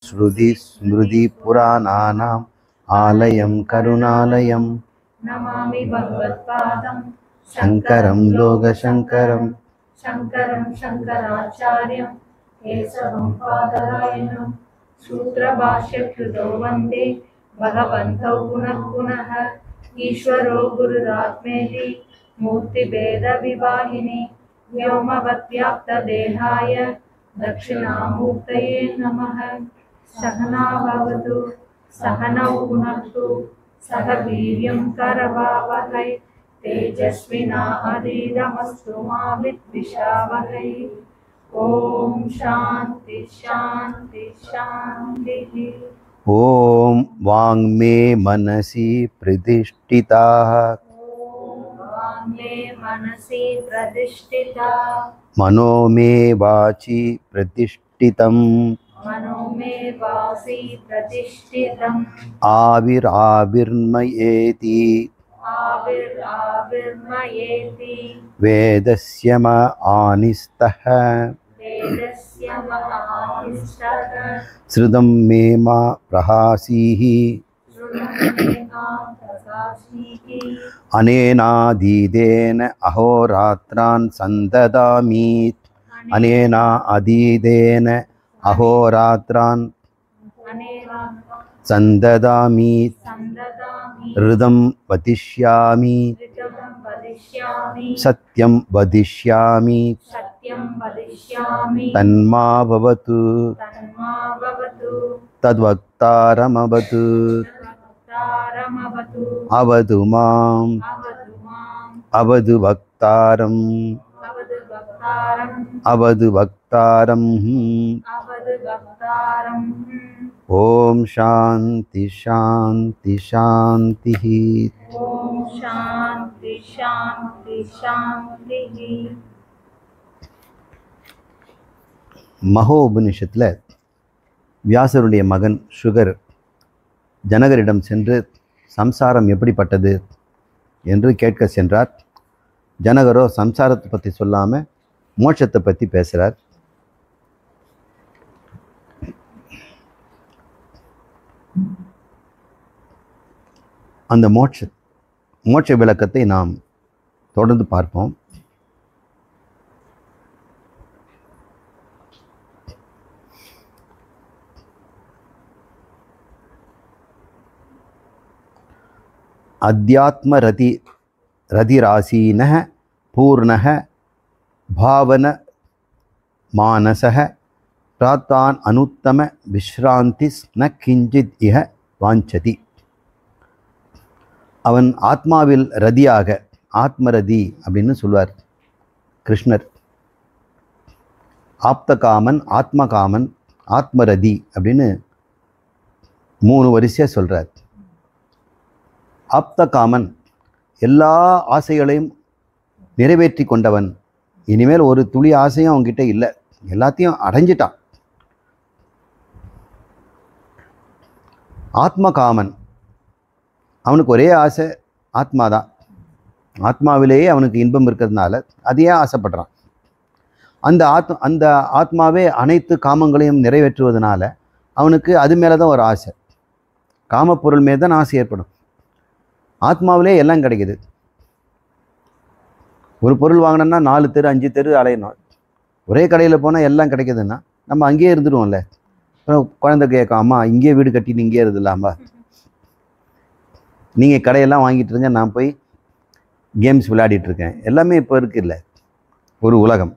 श्रुति स्मृति पुराणानाम् आलयं करुणालयं नमामि भगवत्पादं शङ्करं लोकशङ्करं शङ्करं शङ्कराचार्यं केशवं बादरायणं सूत्रभाष्यकृतो वन्दे भगवन्तौ पुनः पुनः ईश्वरो गुरुरात्मेति मूर्तिभेदविभागिने व्योमवद्व्याप्तदेहाय दक्षिणामूर्तये नमः। सहना भवतु सहनौ भुनक्तु सह वीर्यं करवावहै तेजस्विनावधीतमस्तु मा विद्विषावहै। ओम शांति शांति शांतिः। ॐ वाङ्मे मनसि प्रतिष्ठिताः वाङ्मे मनसि प्रतिष्ठिता मनो मे वाचि प्रतिष्ठितं मनो मे वासि प्रतिष्ठितम् आविर्मयेति आविर्मयेति वेदस्य म आनिस्तः वेदस्य महानिष्ठः श्रुतं मे मा प्रहासीः अनेनाधीदेन अहोरात्रान् सन्ददामि अनेनाधीदेन अहोरात्रान् सन्ददामि ऋतं वदिष्यामि सत्यं वदिष्यामि तन्मा भवतु तद्वक्तारमवतु अवतु माम् अवतु वक्तारम् अवतु वक्तारम् ओम शांति शांति शांतिः। ओम शांति शांति शांतिः। மகோ உபனிஷத்தில் வியாசருடைய மகன் சுகர் ஜனகரிடம் சென்று சம்சாரம் எப்படிப்பட்டது என்று கேட்க சென்றார். ஜனகரோ சம்சாரத்தை பற்றி சொல்லாமல் மோட்சத்தை பற்றி பேசுகிறார். அந்த மோட்ச விளக்கத்தை நாம் தொடர்ந்து பார்ப்போம். अध्यात्म रतिरासीनः पूर्णः भावन मानसः प्रातान् अनुत्तम विश्रांतिस् न किंचित इह वांछति. அவன் ஆத்மாவில் ரதியாக ஆத்மரதி அப்படின்னு சொல்வார் கிருஷ்ணர். ஆப்தகாமன் ஆத்மகாமன் ஆத்மரதி அப்படின்னு 3 வரிசையாக சொல்கிறார். ஆப்தகாமன் எல்லா ஆசைகளையும் நிறைவேற்றி கொண்டவன். இனிமேல் ஒரு துளி ஆசையும் அவங்ககிட்ட இல்லை, எல்லாத்தையும் அடைஞ்சிட்டான். ஆத்மகாமன் அவனுக்கு ஒரே ஆசை ஆத்மாதான். ஆத்மாவிலேயே அவனுக்கு இன்பம் இருக்கிறதுனால அதையே ஆசைப்படுறான். அந்த ஆத்மாவே அனைத்து காமங்களையும் நிறைவேற்றுவதனால அவனுக்கு அது மேலே தான் ஒரு ஆசை. காமப்பொருள் மேலே தான் ஆசை ஏற்படும். ஆத்மாவிலே எல்லாம் கிடைக்குது. ஒரு பொருள் வாங்கினோன்னா 4 தெரு 5 தெரு அலையணும். ஒரே கடையில் போனால் எல்லாம் கிடைக்குதுன்னா நம்ம அங்கேயே இருந்துடுவோம்ல. குழந்தை கேட்கும், அம்மா இங்கேயே வீடு கட்டின்னு இங்கேயே இருந்துடலாம்பா, நீங்கள் கடையெல்லாம் வாங்கிட்டு இருங்க, நான் போய் கேம்ஸ் விளையாடிட்டுருக்கேன். எல்லாமே இப்போ இருக்குல்ல ஒரு உலகம்.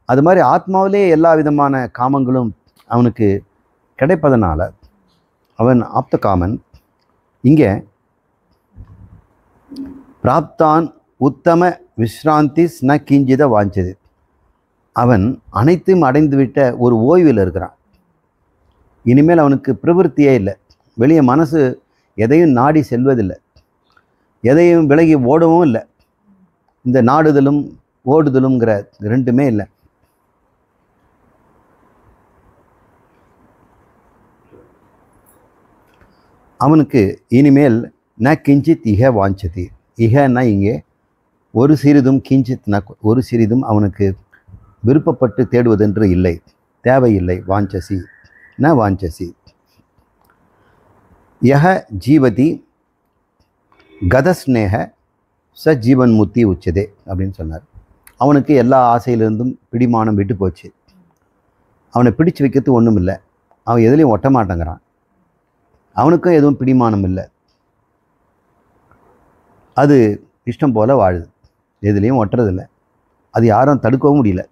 அது மாதிரி ஆத்மாவிலே எல்லா விதமான காமங்களும் அவனுக்கு கிடைப்பதனால அவன் ஆப்தகாமன். இங்கே பிராப்தான் உத்தம விஸ்ராந்திஸ் ந கிஞ்சித வாஞ்சது. அவன் அனைத்தும் அடைந்துவிட்ட ஒரு ஓய்வில் இருக்கிறான். இனிமேல் அவனுக்கு பிரவருத்தியே இல்லை. வெளியே மனசு எதையும் நாடி செல்வதில்லை, எதையும் விலகி ஓடவும் இல்லை. இந்த நாடுதலும் ஓடுதலுங்கிற ரெண்டுமே இல்லை. அவனுக்கு இனிமேல் ந கிஞ்சித் இக வாஞ்சதி. இகன்னா இங்கே ஒரு சிறிதும், கிஞ்சித்னா ஒரு சிறிதும் அவனுக்கு விருப்பப்பட்டு தேடுவதென்று இல்லை, தேவையில்லை. வாஞ்சசி ந வாஞ்சசி. யஹ ஜீவதி கதஸ்நேக ச ஜீவன் முத்தி உச்சதே அப்படின்னு சொன்னார். அவனுக்கு எல்லா ஆசையிலிருந்தும் பிடிமானம் விட்டு போச்சு. அவனை பிடிச்சு வைக்கிறது ஒன்றும் இல்லை. அவன் எதுலேயும் ஒட்ட மாட்டேங்கிறான். அவனுக்கும் எதுவும் பிடிமானம் இல்லை. அது இஷ்டம் போல் வாழுது, எதுலேயும் ஒட்டுறதில்லை. அது யாரும் தடுக்கவும் முடியல.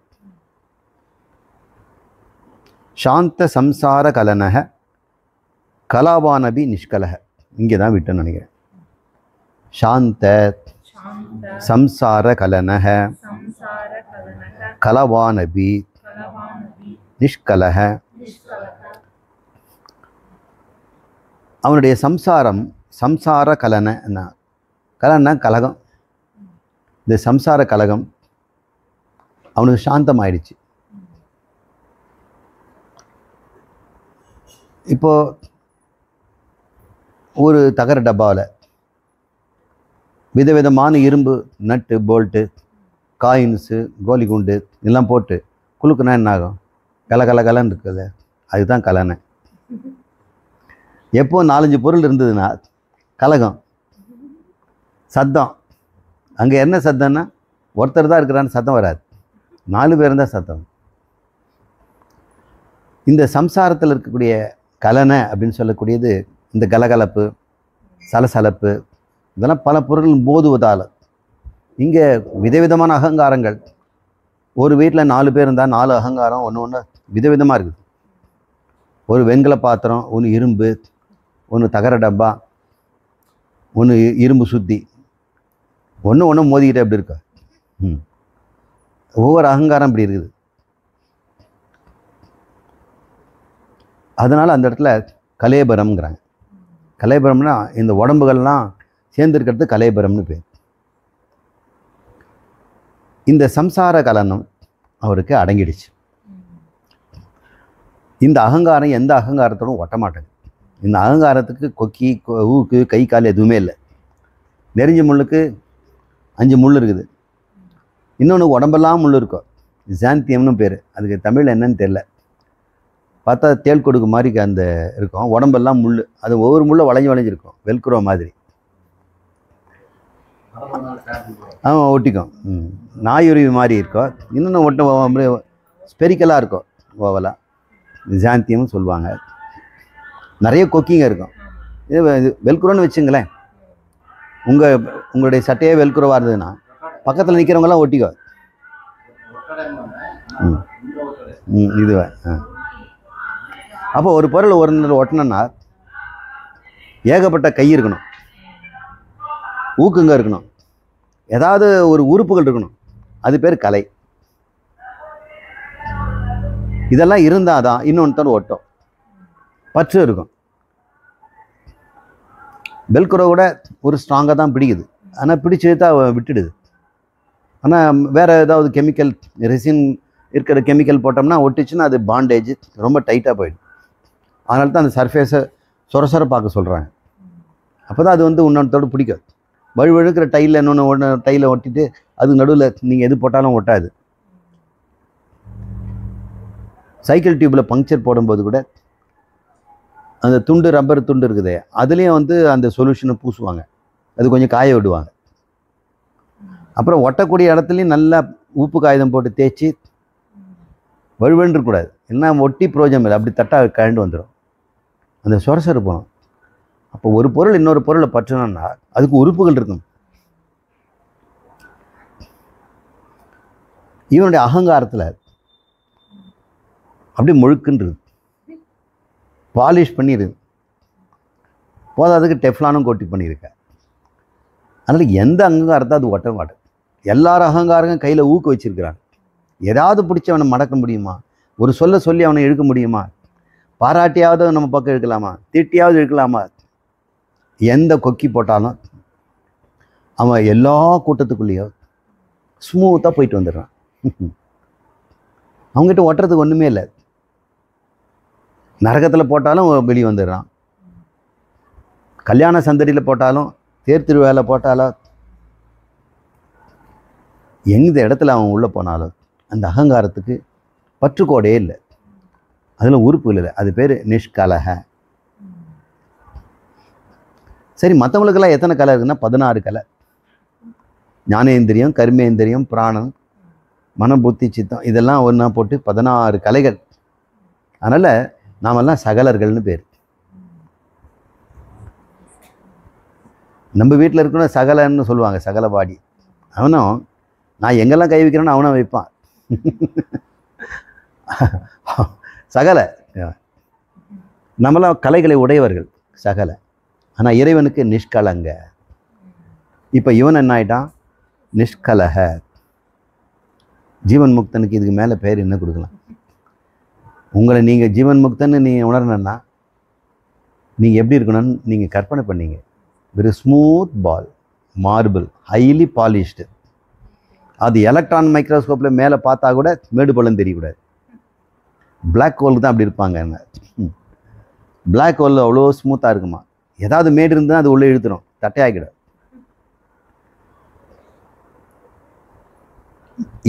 சாந்த சம்சார கலனக கலாவானபி நிஷ்கலக. இங்கே தான் விட்டேன்னு நினைக்கிறேன். சாந்த சம்சார கலனக கலவானபி நிஷ்கலக. அவனுடைய சம்சாரம், சம்சார கலனா, கலன்னா கலகம். இந்த சம்சார கலகம் அவனுக்கு சாந்தமாயிடுச்சு. இப்போ ஒரு தகர டப்பாவில் விதவிதமான இரும்பு நட்டு போல்ட்டு காயின்ஸு கோலி குண்டு எல்லாம் போட்டு குலுக்குனா என்ன ஆகும்? கலன்னு இருக்குது. அதுதான் கலனை. எப்போ 4-5 பொருள் இருந்ததுன்னா கலகம், சத்தம். அங்கே என்ன சத்தம்னா ஒருத்தர் தான் இருக்கிறான்னு சத்தம் வராது, 4 பேர் தான் சத்தம். இந்த சம்சாரத்தில் இருக்கக்கூடிய கலனை அப்படின்னு சொல்லக்கூடியது இந்த கலகலப்பு, சலசலப்பு, இதெல்லாம் பல பொருள் போதுவதால் இங்கே விதவிதமான அகங்காரங்கள். ஒரு வீட்டில் 4 பேர் இருந்தால் 4 அகங்காரம் ஒன்று விதவிதமாக இருக்குது. ஒரு வெண்கல பாத்திரம், ஒன்று இரும்பு, ஒன்று தகர டப்பா, ஒன்று இரும்பு சுத்தி, ஒன்று மோதிக்கிட்டே அப்படி இருக்கா. ஒவ்வொரு அகங்காரம் இப்படி இருக்குது. அதனால் அந்த இடத்துல கலேபரம்ங்கிறாங்க. கலேபரம்னா இந்த உடம்புகள்லாம் சேர்ந்துருக்கிறது கலேபரம்னு பேர். இந்த சம்சார கலனம் அவருக்கு அடங்கிடுச்சு. இந்த அகங்காரம் எந்த அகங்காரத்தோடும் ஒட்ட மாட்டேங்குது. இந்த அகங்காரத்துக்கு கொக்கி, ஊக்கு, கை, கால் எதுவுமே இல்லை. நெறிஞ்ச முள்ளுக்கு 5 முள் இருக்குது. இன்னொன்று உடம்பெல்லாம் முள் இருக்கும், ஜாந்தியம்னு பேர். அதுக்கு தமிழ் என்னன்னு தெரில. பார்த்தா தேள் கொடுக்கு மாதிரி அந்த இருக்கும், உடம்பெல்லாம் முள். அது ஒவ்வொரு முள்ளை வளைஞ்சிருக்கும், வெல்க்ரோ மாதிரி. ஒட்டிக்கும். நாயுருவி மாதிரி இருக்கும். இன்னொன்று ஒட்ட ஸ்பெரிக்கலாக இருக்கும், ஓவலாக. ஜாந்தியம்னு சொல்லுவாங்க. நிறைய கொக்கிங்க இருக்கும். இது வெல்க்ரோன்னு வச்சுங்களேன். உங்களுடைய சட்டையே வெல்க்ரோவாக இருந்ததுன்னா பக்கத்தில் நிற்கிறவங்களாம் ஒட்டிக்கோ. இதுவே அப்போ ஒரு பொருள் ஒட்டணும்னா ஏகப்பட்ட கை இருக்கணும், ஊக்குங்க இருக்கணும், ஏதாவது ஒரு உறுப்புகள் இருக்கணும். அது பேர் கலை. இதெல்லாம் இருந்தால் தான் இன்னொன்று ஒட்டும், பற்று இருக்கும். வெல்க்ரோ கூட ஒரு ஸ்ட்ராங்காக தான் பிடிக்குது, ஆனால் பிடிச்சி தான் விட்டுடுது. ஆனால் வேறு ஏதாவது கெமிக்கல், ரெசின் இருக்கிற கெமிக்கல் போட்டோம்னா ஒட்டிச்சுன்னா அது பாண்டேஜ் ரொம்ப டைட்டாக போயிடும். அதனால தான் அந்த சர்ஃபேஸை சொரசொரப்பாக்க சொல்கிறாங்க. அப்போ தான் அது இன்னொன்றோடு பிடிக்காது. வழுவழுக்கிற டைலில் இன்னொன்று டைலில் ஒட்டிட்டு அது நடுவில் நீங்கள் எது போட்டாலும் ஒட்டாது. சைக்கிள் டியூப்பில் பங்க்சர் போடும்போது கூட அந்த துண்டு, ரப்பர் துண்டு இருக்குது, அதுலேயும் அந்த சொல்யூஷனை பூசுவாங்க. அது கொஞ்சம் காய விடுவாங்க. அப்புறம் ஒட்டக்கூடிய இடத்துலையும் நல்லா உப்பு காகிதம் போட்டு தேய்ச்சி வழுவழுன்னு இருக்கக்கூடாது. என்ன ஒட்டி புரோஜனம் இல்லை, அப்படி தட்டாக கழண்டு வந்துடும். அந்த சொரசொரு போகணும். அப்போ ஒரு பொருள் இன்னொரு பொருளை பற்றணும்னா அதுக்கு உறுப்புகள் இருக்கும். இவனுடைய அகங்காரத்தில் அப்படி முழுக்குன்றது, பாலிஷ் பண்ணிடுது. போதாதுக்கு டெஃப்லானும் கோட்டி பண்ணியிருக்க. அதனால் எந்த அகங்காரத்தை அது ஒட்ட மாட்டேன். எல்லாரும் அகங்காரங்க கையில் ஊக்க வச்சிருக்கிறாங்க. ஏதாவது பிடிச்சி அவனை மடக்க முடியுமா? ஒரு சொல்லி அவனை இழுக்க முடியுமா? பாராட்டியாவது நம்ம பக்கம் இழுக்கலாமா? திட்டியாவது இழுக்கலாமா? எந்த கொக்கி போட்டாலும் அவன் எல்லா கூட்டத்துக்குள்ளேயும் ஸ்மூத்தாக போயிட்டு வந்துடுறான். அவங்ககிட்ட ஒட்டுறதுக்கு ஒன்றுமே இல்லை. நரகத்தில் போட்டாலும் வெளியே வந்துடுறான், கல்யாண சந்தடியில் போட்டாலும், தேர் திருவிழாவில் போட்டாலும், எந்த இடத்துல அவன் உள்ளே போனாலும் அந்த அகங்காரத்துக்கு பற்றுக்கோடே இல்லை. அதில் உறுப்பு இல்லை, அது பேர் நிஷ்கலக. சரி, மற்றவங்களுக்கெல்லாம் எத்தனை கலை இருக்குன்னா 16 கலை. ஞானேந்திரியம், கர்மேந்திரியம், பிராணம், மனம், புத்தி, சித்தம் இதெல்லாம் ஒன்றா போட்டு 16 கலைகள். அதனால் நாமெல்லாம் சகலர்கள்னு பேர். நம்ம வீட்டில் இருக்கணும் சகலன்னு சொல்லுவாங்க, சகலபாடி. அவனும் நான் எங்கெல்லாம் கை வைக்கிறேன்னு அவனை வைப்பான். சகல நம்மளாம் கலைகளை உடையவர்கள் சகல. ஆனால் இறைவனுக்கு நிஷ்கலங்க. இப்போ இவன் என்ன ஆயிட்டான்? நிஷ்கலக. ஜீவன் முக்தனுக்கு இதுக்கு மேலே பேர் என்ன கொடுக்கலாம்? உங்களை நீங்கள் ஜீவன் முக்தன்னு நீங்கள் உணரணுன்னா நீங்கள் எப்படி இருக்கணும்னு நீங்கள் கற்பனை பண்ணீங்க. வெரி ஸ்மூத் பால், மார்பிள், ஹைலி பாலிஷ்டு. அது எலக்ட்ரான் மைக்ரோஸ்கோப்பில் மேலே பார்த்தா கூட மேடு பள்ளம் தெரியக்கூடாது. பிளாக் ஹோலுக்கு தான் அப்படி இருப்பாங்க. பிளாக் ஹோலில் அவ்வளோ ஸ்மூத்தாக இருக்குமா, ஏதாவது மேடு இருந்தால் அது உள்ளே இழுத்துடும், தட்டையாகிடும்.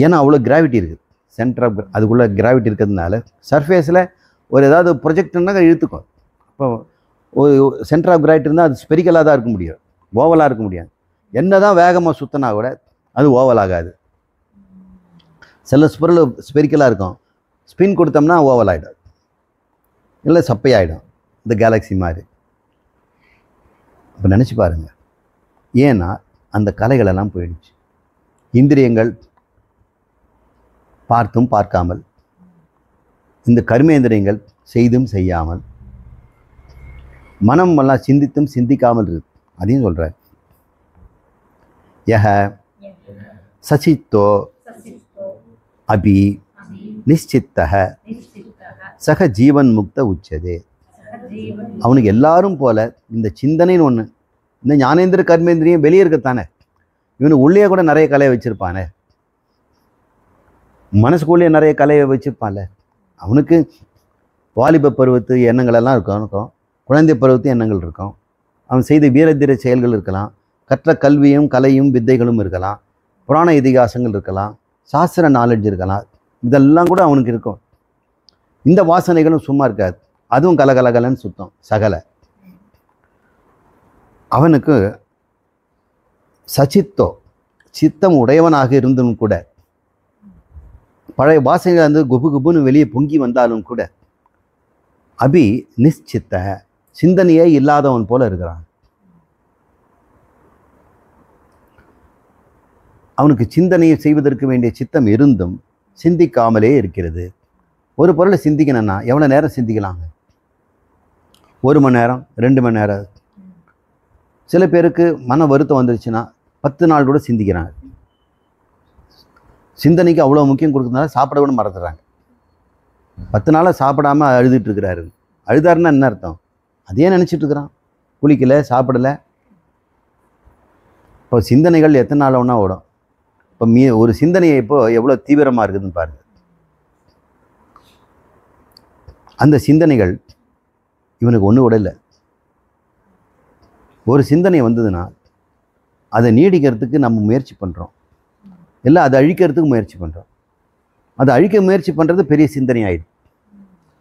ஏன்னா அவ்வளோ கிராவிட்டி இருக்குது, சென்டர் ஆஃப் அதுக்குள்ளே கிராவிட்டி இருக்கிறதுனால சர்ஃபேஸில் ஒரு ஏதாவது ப்ரொஜெக்ட்னா இழுத்துக்கும். இப்போ ஒரு சென்டர் ஆஃப் கிராவிட்டி இருந்தால் அது ஸ்பெரிக்கலாக தான் இருக்க முடியும், ஓவலாக இருக்க முடியாது. என்ன தான் வேகமாக சுற்றினா கூட அது ஓவல் ஆகாது. சில பொருள் ஸ்பெரிக்கலாக இருக்கும், ஸ்பின் கொடுத்தோம்னா ஓவல் ஆகிடும், இல்லை சப்பையாகிடும், இந்த கேலக்ஸி மாதிரி. இப்போ நினச்சி பாருங்கள், ஏன்னா அந்த கலைகளெல்லாம் போயிடுச்சு. இந்திரியங்கள் பார்த்தும் பார்க்காமல், இந்த கர்மேந்திரியங்கள் செய்தும் செய்யாமல், மனம் எல்லாம் சிந்தித்தும் சிந்திக்காமல் இருக்கு. அதையும் சொல்கிறார். யஹ சசித்தோ அபி நிச்சித்தக சக ஜீவன் முக்த உச்சதே. அவனுக்கு எல்லாரும் போல இந்த சிந்தனைன்னு ஒன்று, இந்த ஞானேந்திர கர்மேந்திரியம் வெளியே இருக்கத்தானே, இவனுக்கு உள்ளே கூட நிறைய கலையை வச்சுருப்பானே, மனசுக்குள்ளேயே நிறைய கலையை வச்சுருப்பான்ல. அவனுக்கு வாலிப பருவத்து எண்ணங்களெல்லாம் இருக்கும், குழந்தை பருவத்து எண்ணங்கள் இருக்கும், அவன் செய்த வீரதீர செயல்கள் இருக்கலாம், கற்ற கல்வியும் கலையும் வித்தைகளும் இருக்கலாம், புராண இதிகாசங்கள் இருக்கலாம், சாஸ்திர நாலேஜ் இருக்கலாம், இதெல்லாம் கூட அவனுக்கு இருக்கும். இந்த வாசனைகளும் சும்மா இருக்காது, அதுவும் கலகலகலன்னு சுத்தம் சகல. அவனுக்கு சச்சித்தோ சித்தம் உடையவனாக இருந்தும் கூட, பழைய வாசனைகள் வந்து குபு குபுன்னு வெளியே பொங்கி வந்தாலும் கூட, அபி நிச்சித்த சிந்தனையே இல்லாதவன் போல இருக்கிறான். அவனுக்கு சிந்தனையை செய்வதற்கு வேண்டிய சித்தம் இருந்தும் சிந்திக்காமலே இருக்கிறது. ஒரு பொருளை சிந்திக்கணும்னா எவ்வளோ நேரம் சிந்திக்கலாங்க? 1 மணி நேரம், 2 மணி நேரம். சில பேருக்கு மன வருத்தம் வந்துருச்சுன்னா 10 நாள் கூட சிந்திக்கிறாங்க. சிந்தனைக்கு அவ்வளோ முக்கியம் கொடுக்கறதுனால சாப்பிட கூட மறந்துடுறாங்க. 10 நாளாக சாப்பிடாமல் அழுதுட்டு இருக்கிறாரு. அழுதாருன்னா என்ன அர்த்தம்? அதே நினச்சிட்டு இருக்கிறான், குளிக்கலை, சாப்பிடலை. இப்போ சிந்தனைகள் எத்தனை நாள் ஒன்றா ஓடும். இப்போ ஒரு சிந்தனையை இப்போ எவ்வளோ தீவிரமாக இருக்குதுன்னு பாருங்கள். அந்த சிந்தனைகள் இவனுக்கு ஒன்று கூட இல்லை. ஒரு சிந்தனை வந்ததுன்னா அதை நீடிக்கிறதுக்கு நம்ம முயற்சி பண்ணுறோம், இல்லை அதை அழிக்கிறதுக்கு முயற்சி பண்ணுறோம். அதை அழிக்க முயற்சி பண்ணுறது பெரிய சிந்தனை ஆயிடுது.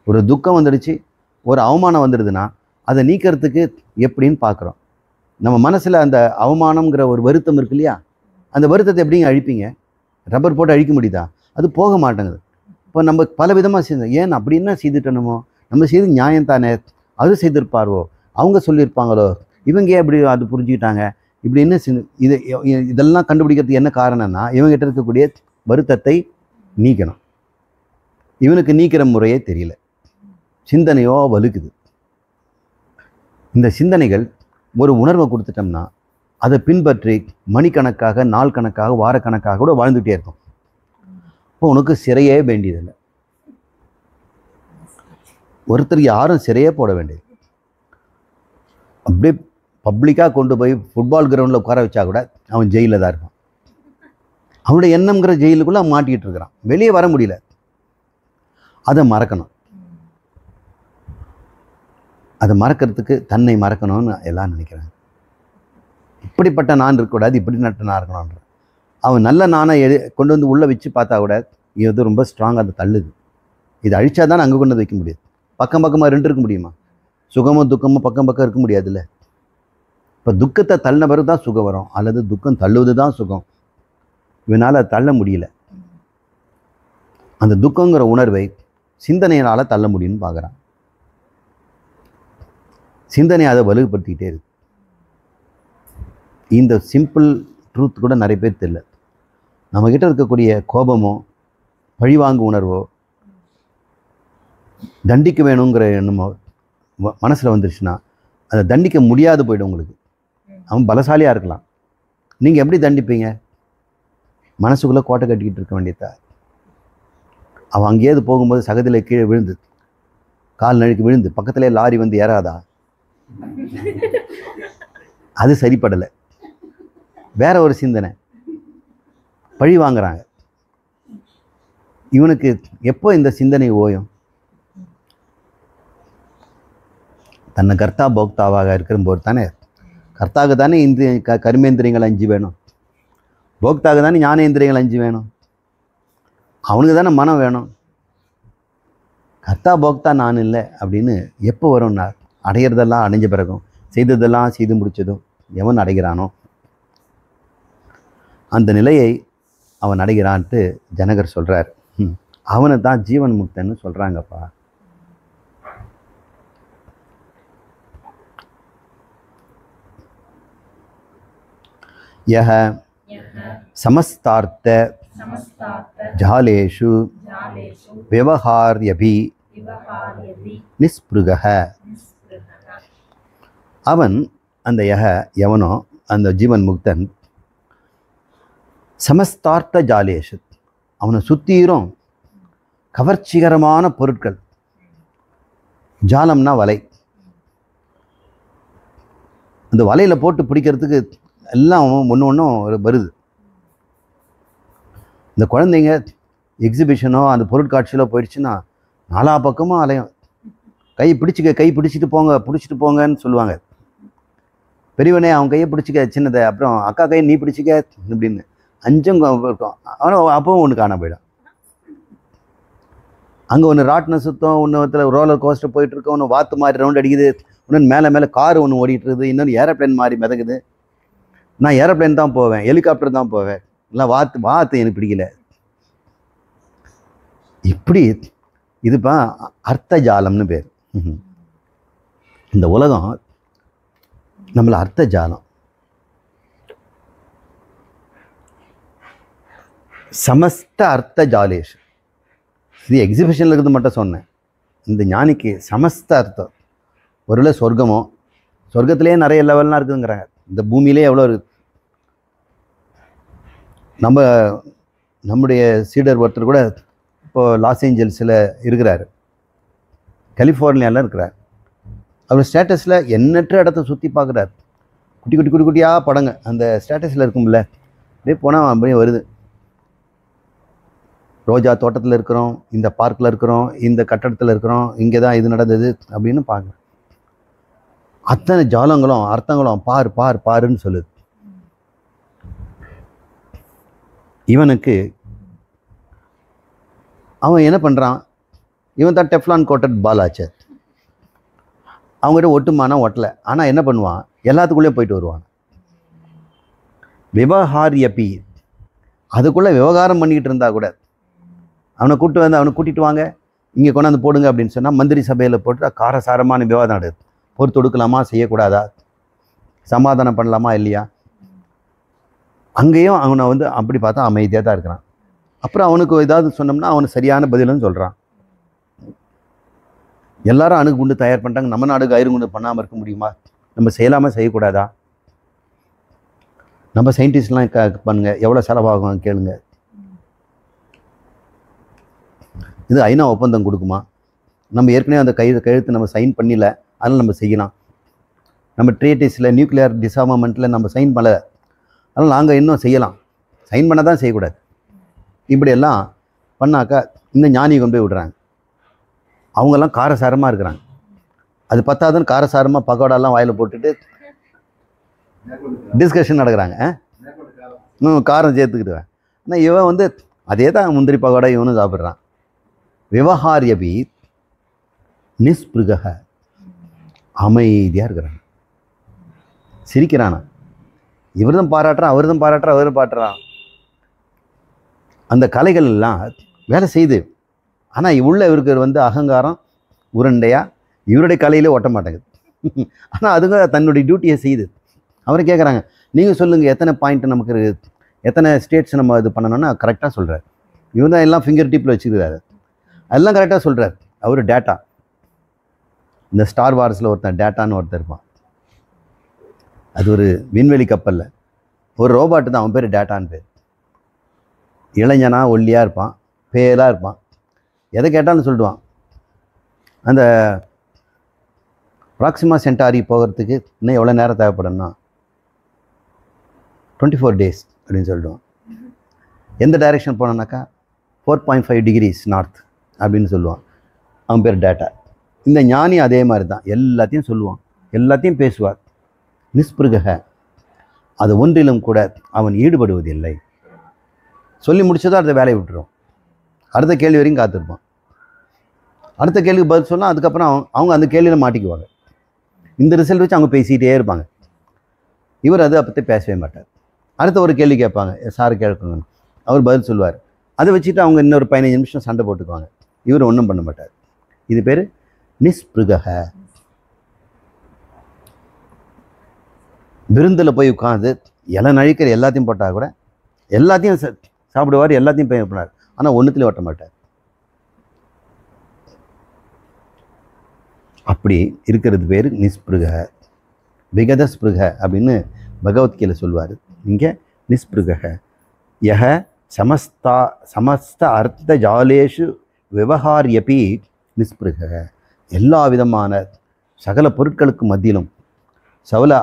ஒரு துக்கம் வந்துடுச்சு, ஒரு அவமானம் வந்துடுதுன்னா அதை நீக்கிறதுக்கு எப்படின்னு பார்க்குறோம். நம்ம மனசில் அந்த அவமானங்கிற ஒரு வருத்தம் இருக்கு இல்லையா, அந்த வருத்தத்தை எப்படிங்க அழிப்பீங்க? ரப்பர் போட்டு அழிக்க முடியுதா? அது போக மாட்டேங்குது. இப்போ நம்ம பல விதமாக செய்தோம். ஏன் அப்படி என்ன செய்துட்டணுமோ? நம்ம செய்து நியாயம் தானே, அது செய்திருப்பாரோ, அவங்க சொல்லியிருப்பாங்களோ, இவங்க ஏன் இப்படி அது புரிஞ்சுக்கிட்டாங்க, இப்படி என்ன இதெல்லாம் கண்டுபிடிக்கிறதுக்கு என்ன காரணம்னா, இவங்ககிட்ட இருக்கக்கூடிய வருத்தத்தை நீக்கணும். இவனுக்கு நீக்கிற முறையே தெரியல, சிந்தனையோ வலுக்குது. இந்த சிந்தனைகள் ஒரு உணர்வை கொடுத்துட்டோம்னா அதை பின்பற்றி மணிக்கணக்காக, நாள் கணக்காக, வாரக்கணக்காக கூட வாழ்ந்துகிட்டே இருக்கும். இப்போ உனக்கு சிறையே வேண்டியதில்லை. ஒருத்தர் யாரும் சிறையே போட வேண்டியது. அப்படியே பப்ளிக்காக கொண்டு போய் ஃபுட்பால் கிரவுண்டில் உட்கார வச்சா கூட அவன் ஜெயிலில் தான் இருப்பான். அவனுடைய எண்ணம்ங்கிற ஜெயிலுக்குள்ளே அவன் மாட்டிக்கிட்டு இருக்கிறான், வெளியே வர முடியல. அதை மறக்கணும். அதை மறக்கிறதுக்கு தன்னை மறக்கணும்னு எல்லாம் நினைக்கிறாங்க. இப்படிப்பட்ட நான் இருக்கக்கூடாது, இப்படிப்பட்ட நான் இருக்கணும்ன்ற அவன் நல்ல நானை கொண்டு வந்து உள்ளே வச்சு பார்த்தா கூட இது ரொம்ப ஸ்ட்ராங்காக அதை தள்ளுது. இது அழிச்சா தானே அங்கே கொண்டு வைக்க முடியாது. பக்கம் பக்கமாக ரெண்டு இருக்க முடியுமா? சுகமும் துக்கமும் பக்கம் பக்கம் இருக்க முடியாதுல்ல. இப்போ துக்கத்தை தள்ளின பிறகு தான் சுகம் வரும், அல்லது துக்கம் தள்ளுவது தான் சுகம். இவனால் தள்ள முடியல. அந்த துக்கங்கிற உணர்வை சிந்தனையினால் தள்ள முடியும்னு பார்க்குறான். சிந்தனை அதை வலுப்படுத்திக்கிட்டே இருக்கு. இந்த சிம்பிள் ட்ரூத் கூட நிறைய பேர் தெரியல. நம்மக்கிட்ட இருக்கக்கூடிய கோபமோ பழிவாங்கு உணர்வோ தண்டிக்க வேணுங்கிற எண்ணமோ மனசில் வந்துருச்சுன்னா அதை தண்டிக்க முடியாது போய்டும். உங்களுக்கு அவன் பலசாலியாக இருக்கலாம், நீங்கள் எப்படி தண்டிப்பீங்க? மனசுக்குள்ளே கோட்டை கட்டிக்கிட்டு இருக்க வேண்டியதா. அவன் அங்கேயாவது போகும்போது சகதியில் கீழே விழுந்து கால் நழுக்கி விழுந்து பக்கத்துலேயே லாரி வந்து ஏறாதா? அது சரிப்படலை. வேற ஒரு சிந்தனை, பழி வாங்குறாங்க. இவனுக்கு எப்போ இந்த சிந்தனை ஓயும்? தன்னை கர்த்தா போக்தாவாக இருக்கிறபோது தானே. கர்த்தாவுக்கு தானே இந்த கர்மேந்திரியங்கள் 5 வேணும், போக்தாவுக்கு தானே ஞானேந்திரியங்கள் 5 வேணும், அவனுக்கு தானே மனம் வேணும். கர்த்தா போக்தா நான் இல்லை அப்படின்னு எப்போ வரும்னா அடையிறதெல்லாம் அடைஞ்ச பிறகும், செய்ததெல்லாம் செய்து முடிச்சதும் எவன் அடைகிறானோ அந்த நிலையை அவன் அடைகிறான்ட்டு ஜனகர் சொல்கிறார். அவனை தான் ஜீவன் முக்தன்னு சொல்கிறாங்கப்பா. யஹ சமஸ்தார்த்த ஜாலேஷு விவகார்யபி நிஸ்பிருகः. அவன் அந்த எவனோ அந்த ஜீவன் முக்தன் சமஸ்தார்த்த ஜாலேஷு, அவனை சுத்தீரும் கவர்ச்சிகரமான பொருட்கள். ஜாலம்னா வலை. அந்த வலையில் போட்டு பிடிக்கிறதுக்கு எல்லாம் ஒன்று ஒன்றும் வருது. இந்த குழந்தைங்க எக்ஸிபிஷனோ அந்த பொருட்காட்சியிலோ போயிடுச்சுன்னா நாலா பக்கமும் அலையும். கை பிடிச்சிட்டு போங்கன்னு சொல்லுவாங்க. பெரியவனே அவன் கையை பிடிச்சிக்க சின்னதை, அப்புறம் அக்கா கையை நீ பிடிச்சிக்க அப்படின்னு 5 இருக்கும். ஆனால் அப்பவும் ஒன்று காண போயிடும். அங்கே ஒன்று ராட்டின சுத்தம், ஒன்று ரோலர் கோஸ்டர் போயிட்டுருக்கோம், ஒன்று வாத்து மாதிரி ரவுண்ட் அடிக்குது, இன்னொன்று மேலே கார் ஒன்று ஓடிட்டு இருக்குது, இன்னொன்று ஏரோப்ளேன் மாதிரி மிதக்குது. நான் ஏரோப்ளேன் தான் போவேன், ஹெலிகாப்டர் தான் போவேன், இல்லை வாத்து எனக்கு பிடிக்கல. இப்படி இதுப்பா அர்த்த ஜாலம்னு பேர். இந்த உலகம் நம்மளை அர்த்த ஜாலம். சமஸ்த அர்த்த ஜாலேஷ். இது எக்ஸிபிஷனில் இருக்கிறது மட்டும் சொன்னேன். இந்த ஞானிக்கு சமஸ்த அர்த்தம். ஒருவேளை சொர்க்கமோ, சொர்க்கத்திலே நிறைய லெவல்லாம் இருக்குதுங்கிறாங்க. இந்த பூமியிலே எவ்வளோ இருக்குது. நம்முடைய சீடர் ஒருத்தர் கூட இப்போது லாஸ் ஏஞ்சல்ஸில் இருக்கிறார், கலிஃபோர்னியாவில் இருக்கிறார். அவர் ஸ்டேட்டஸில் எண்ணற்ற இடத்த சுற்றி பார்க்குறாரு. குட்டியாக படங்க அந்த ஸ்டேட்டஸில் இருக்கும்ல, அப்படியே போனால் அப்படியே வருது. ரோஜா தோட்டத்தில் இருக்கிறோம், இந்த பார்க்கில் இருக்கிறோம், இந்த கட்டடத்தில் இருக்கிறோம், இங்கே தான் இது நடந்தது அப்படின்னு பார்க்குறேன். அத்தனை ஜாலங்களும் அர்த்தங்களும் பாருன்னு சொல்லுது. இவனுக்கு அவன் என்ன பண்ணுறான்? இவன் தான் டெஃப்லான் கோட்டட் பாலாச்சு. அவங்ககிட்ட ஒட்டுமானா ஒட்டலை. ஆனால் என்ன பண்ணுவான்? எல்லாத்துக்குள்ளேயும் போயிட்டு வருவான். விவகாரியபி, அதுக்குள்ளே விவகாரம் பண்ணிக்கிட்டு இருந்தால் கூட அவனை கூட்டிகிட்டு வாங்க, இங்கே கொண்டாந்து போடுங்க அப்படின்னு சொன்னால் மந்திரி சபையில் போட்டு காரசாரமான விவாதம் நடக்குது. பொறுத்து தொடுக்கலாமா, செய்யக்கூடாதா, சமாதானம் பண்ணலாமா இல்லையா. அங்கேயும் அவனை அப்படி பார்த்தா அமைதியாக தான் இருக்கிறான். அப்புறம் அவனுக்கு ஏதாவது சொன்னோம்னா அவனுக்கு சரியான பதிலுன்னு சொல்கிறான். எல்லாரும் அணுகுண்டு தயார் பண்ணிட்டாங்க, நம்ம நாடுக்கு அயறுகுண்டு பண்ணாமல் இருக்க முடியுமா? நம்ம செய்யலாமா செய்யக்கூடாதா? நம்ம சயின்டிஸ்ட்லாம் பண்ணுங்க, எவ்வளோ செலவாகும் கேளுங்க. இது ஐநா ஒப்பந்தம் கொடுக்குமா? நம்ம ஏற்கனவே அந்த கையெழுத்து நம்ம சைன் பண்ணல, அதனால் நம்ம செய்யலாம். நம்ம ட்ரீட்டிஸில் நியூக்ளியர் டிசார்மமெண்ட்டில் நம்ம சைன் பண்ணல, அதனால் நாங்கள் இன்னும் செய்யலாம். சைன் பண்ண தான் செய்யக்கூடாது. இப்படியெல்லாம் பண்ணாக்கா இந்த ஞானியை கொண்டு போய் விடுறாங்க. அவங்கெல்லாம் காரசாரமாக இருக்கிறாங்க. அது பத்தாதுன்னு காரசாரமாக பகோடாலாம் வாயில் போட்டுட்டு டிஸ்கஷன் நடக்கிறாங்க. காரம் சேர்த்துக்கிடுவேன். ஆனால் இவன் அதே தான் முந்திரி பகோடா இவனும் சாப்பிட்றான். விவகாரியபி நிஸ்பிருக, அமைதியாக இருக்கிறான். சிரிக்கிறானா, இவர் தான் பாராட்டுறான், அவர் தான் பாராட்டுறான், அவர் பாட்டுறான். அந்த கலைகள் எல்லாம் வேலை செய்யுது. ஆனால் உள்ள இவருக்கு அகங்காரம் உருண்டையாக இவருடைய கலையிலே ஒட்ட மாட்டேங்குது. ஆனால் அதுங்க தன்னுடைய டியூட்டியை செய்யுது. அவரை கேட்குறாங்க, நீங்கள் சொல்லுங்கள் எத்தனை பாயிண்ட் நமக்கு இருக்குது, எத்தனை ஸ்டேட்ஸ் நம்ம இது பண்ணணும்னா கரெக்டாக சொல்கிறார். இவன் தான் எல்லாம் ஃபிங்கர் டிப்பில் வச்சுக்கிறாரு, அதெல்லாம் கரெக்டாக சொல்கிறார். அவர் டேட்டா, இந்த ஸ்டார் வார்ஸில் ஒருத்தன் டேட்டான்னு ஒருத்தர் இருப்பான். அது ஒரு விண்வெளி கப்பலில் ஒரு ரோபாட்டு தான், அவன் பேர் டேட்டான்னு பேர். இளைஞனா ஒல்லியாக இருப்பான், பேலாக இருப்பான், எதை கேட்டாலும் சொல்லிடுவான். அந்த ப்ராக்சிமா சென்டாரி போகிறதுக்கு இன்னும் எவ்வளோ நேரம் தேவைப்படும்னா 24 days அப்படின்னு சொல்லிடுவான். எந்த டைரெக்ஷன் போனோன்னாக்கா 4.5 degrees நார்த் அப்படின்னு சொல்லுவான். அவன் பேர் டேட்டா. இந்த ஞானி அதே மாதிரி தான், எல்லாத்தையும் சொல்லுவான், எல்லாத்தையும் பேசுவார். நிஸ்பிருக, அது ஒன்றிலும் கூட அவன் ஈடுபடுவதில்லை. சொல்லி முடிச்சதோ அடுத்த வேலையை விட்டுரும், அடுத்த கேள்வி வரைக்கும் காத்திருப்பான். அடுத்த கேள்விக்கு பதில் சொன்னால் அதுக்கப்புறம் அவங்க அந்த கேள்வியில் மாட்டிக்குவாங்க. இந்த ரிசல்ட் வச்சு அவங்க பேசிகிட்டே இருப்பாங்க. இவர் அதை பற்றி பேசவே மாட்டார். அடுத்த ஒரு கேள்வி கேட்பாங்க, சார் கேட்கணும், அவர் பதில் சொல்லுவார். அதை வச்சுட்டு அவங்க இன்னொரு 15 நிமிஷம் சண்டை போட்டுக்குவாங்க. இவர் ஒன்றும் பண்ண மாட்டார். இது பேர் நிஸ்பிருக. விருந்தில் போய் உட்காந்து இலை நழிக்கிற எல்லாத்தையும் போட்டால் கூட எல்லாத்தையும் சாப்பிடுவார், எல்லாத்தையும் பண்ணார். ஆனால் ஒன்றுத்துலேயும் ஓட்ட மாட்டார். அப்படி இருக்கிறது பேர் நிஸ்பிருக. விகதஸ்பிருக அப்படின்னு பகவத்கீதை சொல்வார். இங்கே நிஸ்பிருக. யஹ சமஸ்த அர்த்த ஜாலேஷு விவகாரியபி நிஸ்பிருக. எல்லா விதமான சகல பொருட்களுக்கு மத்தியிலும் சகல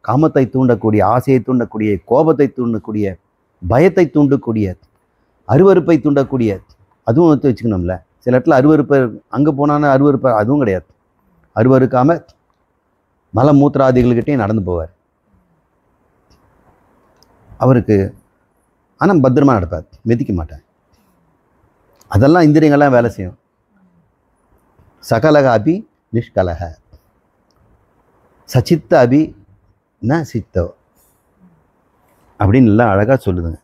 காமத்தை தூண்டக்கூடிய, ஆசையை தூண்டக்கூடிய, கோபத்தை தூண்டக்கூடிய, பயத்தை தூண்டக்கூடிய, அருவருப்பை தூண்டக்கூடிய, அதுவும் வச்சுக்கணும்ல. சில இடத்துல அருவருப்பை, அங்கே போனாலும் அருவருப்பை, அதுவும் கிடையாது. அருவருக்காமல் மலமூத்திராதிகள்கிட்டையும் நடந்து போவார் அவருக்கு. ஆனால் பத்திரமா நடப்பார், மிதிக்க மாட்டார். அதெல்லாம் இந்திரியங்கள்லாம் வேலை செய்யும். சகலக அபி நிஷ்கலக, சச்சித்த அபி ந சித்தோ அப்படின்னு எல்லாம் அழகாக சொல்லுதுங்க.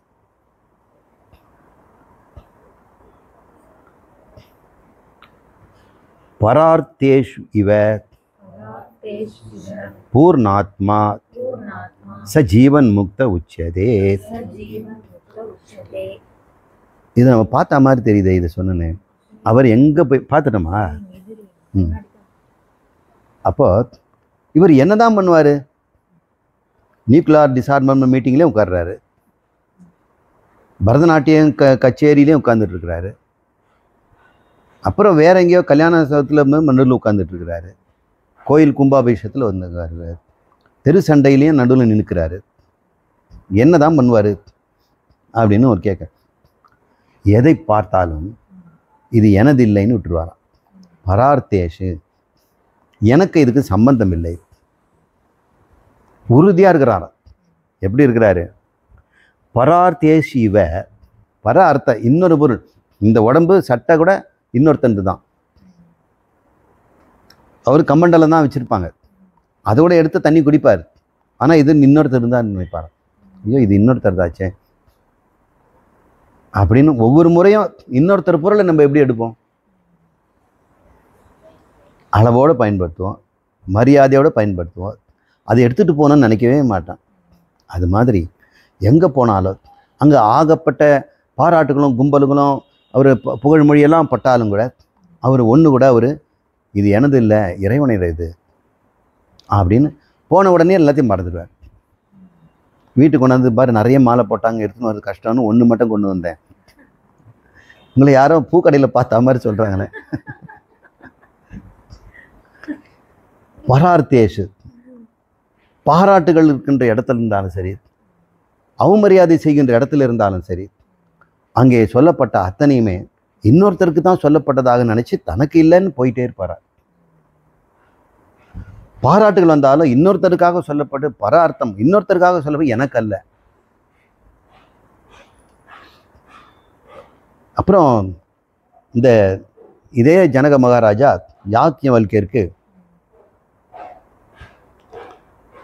பரார்த்தேஷு இவ பூர்ணாத்மா ச ஜீவன் முக்த உச்சதே. இது நம்ம பார்த்த மாதிரி தெரியுது. இதை சொன்னேன், அவர் எங்கே போய் பார்த்துட்டோமா? அப்போ இவர் என்னதான் பண்ணுவார்? நியூக்ளியர் டிசார்மன்மெண்ட் மீட்டிங்லேயும் உட்கார்றாரு, பரதநாட்டியம் கச்சேரியிலையும் உட்கார்ந்துட்டு இருக்கிறாரு, அப்புறம் வேற எங்கேயோ கல்யாண சதத்தில் நடுவில் உட்காந்துட்டு இருக்கிறாரு, கோயில் கும்பாபிஷேகத்தில் வந்துருக்காரு, தெரு சண்டையிலையும் நடுவில் நிற்கிறாரு. என்ன தான் பண்ணுவார் அப்படின்னு ஒரு கேட்க, எதை பார்த்தாலும் இது எனது இல்லைன்னு விட்டுருவாராம். பரார்த்தேஷு, எனக்கு இதுக்கு சம்பந்தம் இல்லை, உறுதியாக இருக்கிறாராம். எப்படி இருக்கிறாரு? பரார்த்தேஷு இவ, பர அர்த்த இன்னொரு பொருள். இந்த உடம்பு சட்டை கூட இன்னொருத்தண்டு தான். அவர் கம்மண்டலம் தான் வச்சுருப்பாங்க, அதோட எடுத்து தண்ணி குடிப்பார். ஆனால் இது இன்னொருத்தர் தான் நினைப்பார், ஐயோ இது இன்னொருத்தர் தாச்சே அப்படின்னு. ஒவ்வொரு முறையும் இன்னொருத்தர் பொருளை நம்ம எப்படி எடுப்போம்? அளவோடு பயன்படுத்துவோம், மரியாதையோடு பயன்படுத்துவோம். அதை எடுத்துகிட்டு போகணும்னு நினைக்கவே மாட்டான். அது மாதிரி எங்கே போனாலும் அங்கே ஆகப்பட்ட பாராட்டுகளும் கும்பலுகளும் அவர் புகழ்மொழியெல்லாம் பட்டாலும் கூட அவர் ஒன்று கூட அவர் இது எனது இல்லை, இறைவனைய இது அப்படின்னு போன உடனே எல்லாத்தையும் மறந்துடுவார். வீட்டுக்கு கொண்டு வந்து பாரு, நிறைய மாலை போட்டாங்க, எடுத்துன்னு வரது கஷ்டம்னு ஒன்று மட்டும் கொண்டு வந்தேன். உங்களை யாரோ பூக்கடையில் பார்த்த மாதிரி சொல்கிறாங்களே. பரார்த்தேஷு, பாராட்டுகள் இருக்கின்ற இடத்துல இருந்தாலும் சரி, அவமரியாதை செய்கின்ற இடத்துல இருந்தாலும் சரி, அங்கே சொல்லப்பட்ட அத்தனையுமே இன்னொருத்தருக்கு தான் சொல்லப்பட்டதாக நினச்சி தனக்கு இல்லைன்னு போயிட்டே இருப்பார். பாராட்டுகள் வந்தாலும் இன்னொருத்தருக்காக சொல்லப்பட்டு, பரார்த்தம் இன்னொருத்தருக்காக சொல்லப்பட்டு, எனக்கு அல்ல. அப்புறம் இந்த இதே ஜனக மகாராஜா யாக்ஞவல்கியருக்கு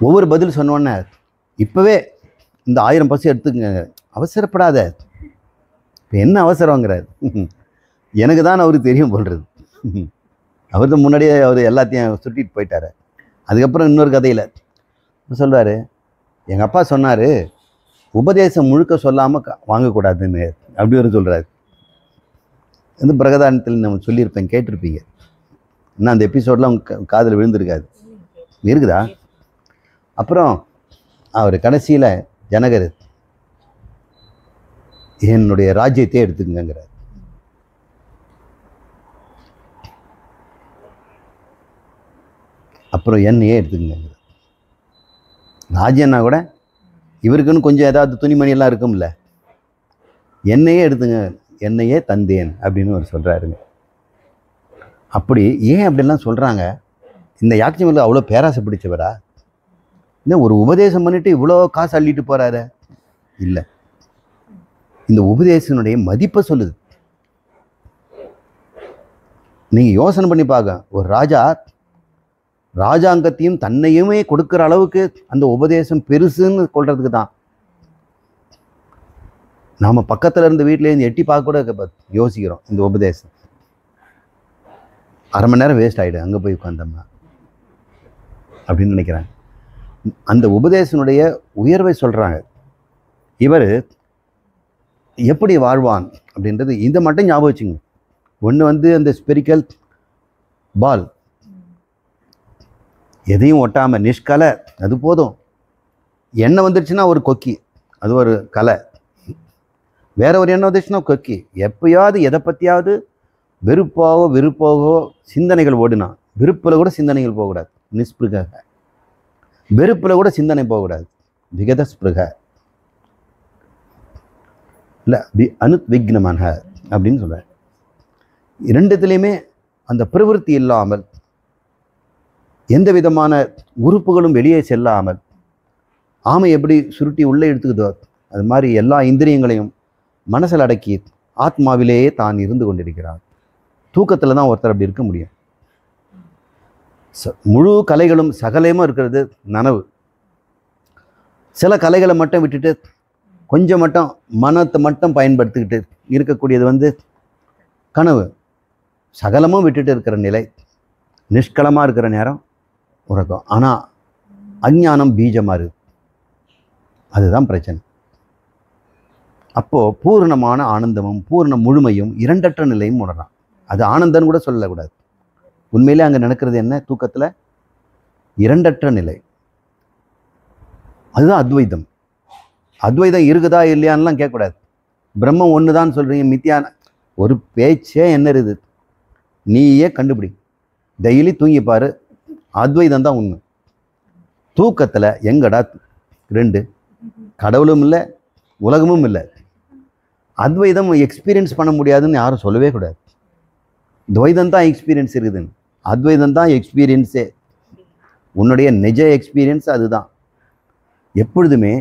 ஒவ்வொரு பதில் சொன்னோன்னே, இப்போவே இந்த 1000 பசு எடுத்துக்கங்க, அவசரப்படாத, இப்போ என்ன அவசரங்கிறார். எனக்கு தான் அவருக்கு தெரியும் போல்றது. அவர் தான் முன்னாடியே அவர் எல்லாத்தையும் சுட்டிட்டு போயிட்டார். அதுக்கப்புறம் இன்னொரு கதையில் சொல்வார், எங்கள் அப்பா சொன்னார் உபதேசம் முழுக்க சொல்லாமல் வாங்கக்கூடாதுன்னு, அப்படி ஒரு சொல்கிறார். இந்த பிரகதானத்தில் நம்ம சொல்லியிருப்பேன், கேட்டிருப்பீங்க. இன்னும் அந்த எபிசோடெலாம் உங்கள் காதில் விழுந்திருக்காது, இருக்குதா? அப்புறம் அவர் கடைசியில் ஜனகர் என்னுடைய ராஜ்யத்தையே எடுத்துக்கங்கிறார். அப்புறம் என்னையே எடுத்துக்கங்க. ராஜ்யன்னா கூட இவருக்குன்னு கொஞ்சம் ஏதாவது துணிமணியெல்லாம் இருக்கும்ல, என்னையே எடுத்துங்க, என்னையே தந்தேன் அப்படின்னு அவர் சொல்கிறாருங்க. அப்படி ஏன் அப்படிலாம் சொல்கிறாங்க? இந்த யாக்ஞவல்கர் அவ்வளோ பேராசை பிடிச்சவரா? இன்னும் ஒரு உபதேசம் பண்ணிட்டு இவ்வளோ காசு அள்ளிட்டு போகிறாரு? இல்லை, இந்த உபதேசனுடைய மதிப்பை சொல்லுது. நீங்கள் யோசனை பண்ணி பார்க்க, ஒரு ராஜா ராஜாங்கத்தையும் தன்னையுமே கொடுக்குற அளவுக்கு அந்த உபதேசம் பெருசுன்னு கொள்றதுக்கு தான். நாம் பக்கத்தில் இருந்து வீட்டிலேருந்து எட்டி பார்க்க கூட யோசிக்கிறோம். இந்த உபதேசம் 1/2 மணி நேரம் வேஸ்ட் ஆகிடும் அங்கே போய் உட்காந்தோம்னா அப்படின்னு நினைக்கிறேன். அந்த உபதேசனுடைய உயர்வை சொல்கிறாங்க. இவர் எப்படி வாழ்வான் அப்படின்றது இதை மட்டும் ஞாபகம் வச்சுங்க. ஒன்று அந்த ஸ்பெரிக்கல் பால், எதையும் ஒட்டாமல் நிஷ்கலை, அது போதும். எண்ணெய் வந்துடுச்சுன்னா ஒரு கொக்கி, அது ஒரு கலை. வேற ஒரு எண்ணெய் வந்துச்சுன்னா கொக்கி. எப்பயாவது எதை பற்றியாவது வெறுப்பாகவோ சிந்தனைகள் ஓடுனா, விருப்பில் கூட சிந்தனைகள் போகக்கூடாது. நிஸ்பிருக, வெறுப்பில் கூட சிந்தனை போகக்கூடாது. விகத ஸ்பிருக இல்லை, அனுத்விக்னமன அப்படின்னு சொல்கிறார். இரண்டுத்துலேயுமே அந்த பிரவருத்தி இல்லாமல், எந்த விதமான உறுப்புகளும் வெளியே செல்லாமல், ஆமை எப்படி சுருட்டி உள்ளே எடுத்துக்குதோ அது மாதிரி எல்லா இந்திரியங்களையும் மனசில் அடக்கி ஆத்மாவிலேயே தான் இருந்து கொண்டிருக்கிறார். தூக்கத்தில் தான் ஒருத்தர் அப்படி இருக்க முடியும். முழு கலைகளும் சகலமும் இருக்கிறது நனவு. சில கலைகளை மட்டும் விட்டுட்டு கொஞ்சம் மட்டும் மனத்தை மட்டும் பயன்படுத்திக்கிட்டு இருக்கக்கூடியது கனவு. சகலமும் விட்டுட்டு இருக்கிற நிலை, நிஷ்கலமாக இருக்கிற நேரம் உறக்கம். ஆனால் அஞ்ஞானம் பீஜமாக இருக்குது, அதுதான் பிரச்சனை. அப்போது பூர்ணமான ஆனந்தமும் பூர்ண முழுமையும் இரண்டற்ற நிலையும் உணரலாம். அது ஆனந்தன்னு கூட சொல்லக்கூடாது. உண்மையிலே அங்கே நடக்கிறது என்ன? தூக்கத்தில் இரண்டற்ற நிலை, அதுதான் அத்வைதம். அத்வைதம் இருக்குதா இல்லையான்லாம் கேட்கக்கூடாது. பிரம்மம் ஒன்று தான் சொல்கிறீங்க, மித்தியான ஒரு பேச்சே என்ன இருக்குது, நீயே கண்டுபிடி. டெய்லி தூங்கிப்பார், அத்வைதம் தான் உண்மை. தூக்கத்தில் எங்கடா 2 கடவுளும் இல்லை உலகமும் இல்லை. அத்வைதம் எக்ஸ்பீரியன்ஸ் பண்ண முடியாதுன்னு யாரும் சொல்லவே கூடாது. துவைதம் தான் எக்ஸ்பீரியன்ஸ் இருக்குதுன்னு. அத்வைதம் தான் எக்ஸ்பீரியன்ஸே, உன்னுடைய நிஜ எக்ஸ்பீரியன்ஸ் அதுதான். எப்பொழுதுமே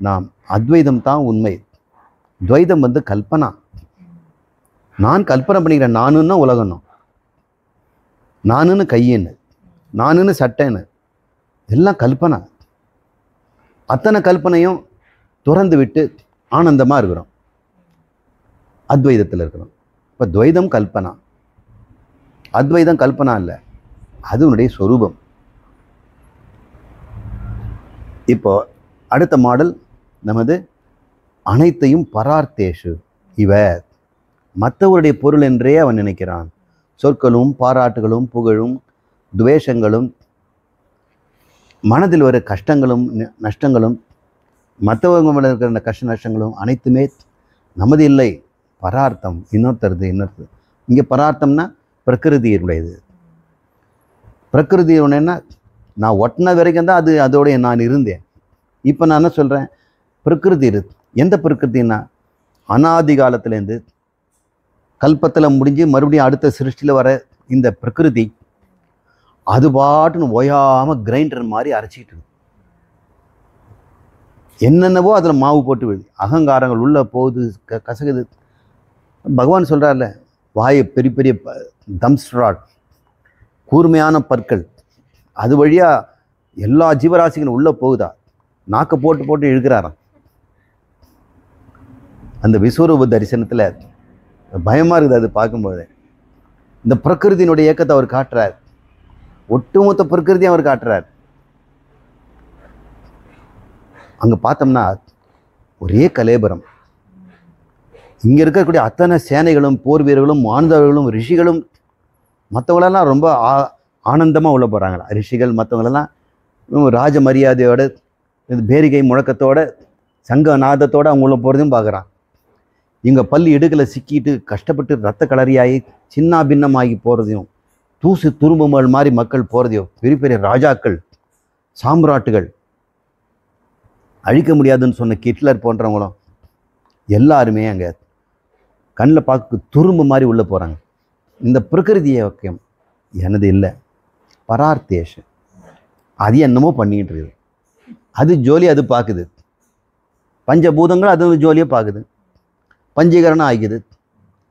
நாம் அத்வைதம் தான் உண்மை. துவைதம் கல்பனா. நான் கல்பனை பண்ணிக்கிறேன், நானுன்னா உலகம்னு, நானுன்னு கையின்னு, நானுன்னு சட்டைன்னு, எல்லாம் கல்பனா. அத்தனை கல்பனையும் துறந்து விட்டு ஆனந்தமாக இருக்கிறோம், அத்வைதத்தில் இருக்கிறோம். இப்போ துவைதம் கல்பனா, அத்வைதம் கல்பனா இல்லை, அது உன்னுடைய சொரூபம். இப்போ அடுத்த மாடல் நமது அனைத்தையும் பரார்த்தேஷு. இவ மற்றவருடைய பொருள் என்றே அவன் நினைக்கிறான். சொற்களும் பாராட்டுகளும் புகழும் துவேஷங்களும் மனதில் வர கஷ்டங்களும் நஷ்டங்களும் மற்றவங்க இருக்கிற கஷ்ட நஷ்டங்களும் அனைத்துமே நமது இல்லை, பரார்த்தம், இன்னொருத்தருது. இங்கே பரார்த்தம்னா பிரகிருதியுடையது. பிரகிருதியுடையன்னா நான் ஒட்டின வரைக்கும் தான் அது அதோடைய நான் இருந்தேன். இப்போ நான் என்ன சொல்கிறேன், பிரகிருதி இருக்கு. எந்த பிரகிருத்தின்னா அனாதி காலத்துலேருந்து கல்பத்தில் முடிஞ்சு மறுபடியும் அடுத்த சிருஷ்டியில் வர இந்த பிரகிருதி அது பாட்டுன்னு ஓயாமல் கிரைண்டர் மாதிரி அரைச்சிக்கிட்டு இருக்கு. என்னென்னவோ அதில் மாவு போட்டு விழுது, அகங்காரங்கள் உள்ளே போகுது, கசகுது. பகவான் சொல்கிறார்ல, வாயை பெரிய பெரிய தம்ஸ்ராட், கூர்மையான பற்கள், அது வழியாக எல்லா ஜீவராசிகளும் உள்ளே போகுதா, நாக்கை போட்டு போட்டு இழுக்கிறாராம். அந்த விஸ்வரூப தரிசனத்தில் பயமாக இருக்குது அது பார்க்கும்போது. இந்த பிரகிருதியினுடைய இயக்கத்தை அவர் காட்டுறார், ஒட்டுமொத்த பிரகிருதியும் அவர் காட்டுறார். அங்கே பார்த்தோம்னா ஒரே கலேபரம். இங்கே இருக்கக்கூடிய அத்தனை சேனைகளும் போர் வீரர்களும் மாணவர்களும் ரிஷிகளும் மற்றவங்களெல்லாம் ரொம்ப ஆனந்தமாக உள்ள போகிறாங்களா. ரிஷிகள் மற்றவங்களெல்லாம் ராஜ மரியாதையோட பேரிகை முழக்கத்தோட சங்க நாதத்தோடு அவங்க உள்ள போகிறதையும் பார்க்குறான். இங்கே பள்ளி இடுகளை சிக்கிட்டு கஷ்டப்பட்டு ரத்த கலரியாகி சின்ன பின்னமாகி போகிறதையும், தூசு துரும்புகள் மாதிரி மக்கள் போகிறதையும், பெரிய பெரிய ராஜாக்கள் சாம்ராட்டுகள், அழிக்க முடியாதுன்னு சொன்ன ஹிட்லர் போன்றவங்களும் எல்லாருமே அங்கே கண்ணில் பார்க்க துரும்பு மாதிரி உள்ளே போகிறாங்க. இந்த பிரகிருதி இயக்கம் எனது இல்லை, பரார்த்தேஷ, அது என்னமோ பண்ணிக்கிட்டு இருக்குது. அது ஜோலி அது பார்க்குது. பஞ்சபூதங்கள் அது ஜோலியை பார்க்குது, பஞ்சீகரணம் ஆகிக்குது.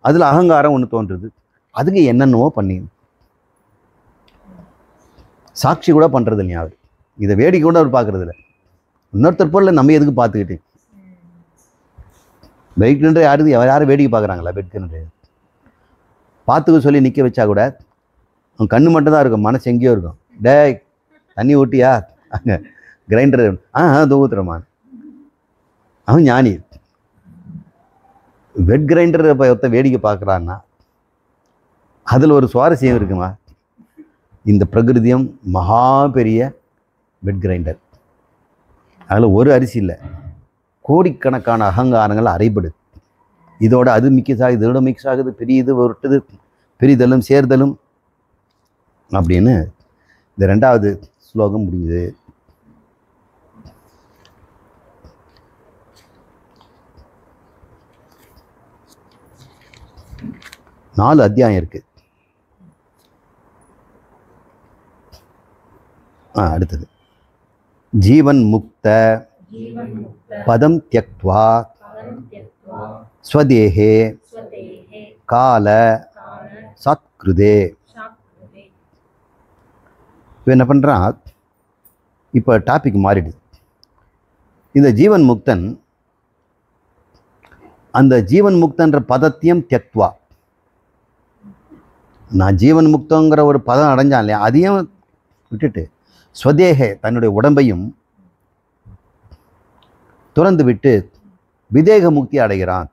அதில் அகங்காரம் ஒன்று தோன்றுது, அதுக்கு என்னென்னவோ பண்ணிது. சாட்சி கூட பண்ணுறது இல்லையா அவர், இதை வேடிக்கை கூட அவர் பார்க்குறது இல்லை. இன்னொருத்தர் பொருள் நம்ம எதுக்கு பார்த்துக்கிட்டு, பைக்குன்ற யாரும் வேடிக்கை பார்க்குறாங்களா? பெட்குன்ற பார்த்துக்க சொல்லி நிற்க வச்சா கூட அவன் கண்ணு மட்டும்தான் இருக்கும், மனசு எங்கேயோ இருக்கும். டே தண்ணி ஊட்டியா, அங்கே கிரைண்டர் ஊத்துறமான், அவன் ஞானி. வெட் கிரைண்டர் ஒருத்த வேடிக்கை பார்க்குறான்னா அதில் ஒரு சுவாரஸ்யம் இருக்குமா? இந்த பிரகிருதியம் மகா பெரிய வெட் கிரைண்டர், அதில் ஒரு அரிசி இல்லை, கோடிக்கணக்கான அகங்காரங்கள் அரைபடுது. இதோட அது மிக்ஸ் ஆகுது, இதோட மிக்ஸ் ஆகுது, பெரிய இது ஒருட்டுது, பிரிதலும் சேர்தலும் அப்படின்னு இந்த 2வது ஸ்லோகம் முடியுது. நாலு அத்தியாயம் இருக்கு. அடுத்தது ஜீவன் முக்த பதம் தியக்த்வா ஸ்வதேஹே கால சத்கிருதே. இப்போ என்ன பண்ணுறான், இப்போ டாபிக் மாறிடுது. இந்த ஜீவன் முக்தன் அந்த ஜீவன் முக்தன்ற பதத்தையும் தியக்த்வா, நான் ஜீவன் முக்தங்கிற ஒரு பதம் அடைஞ்சான் இல்லையா, அதையும் விட்டுட்டு ஸ்வதேகே தன்னுடைய உடம்பையும் துறந்து விட்டு விதேக முக்தி அடைகிறான்.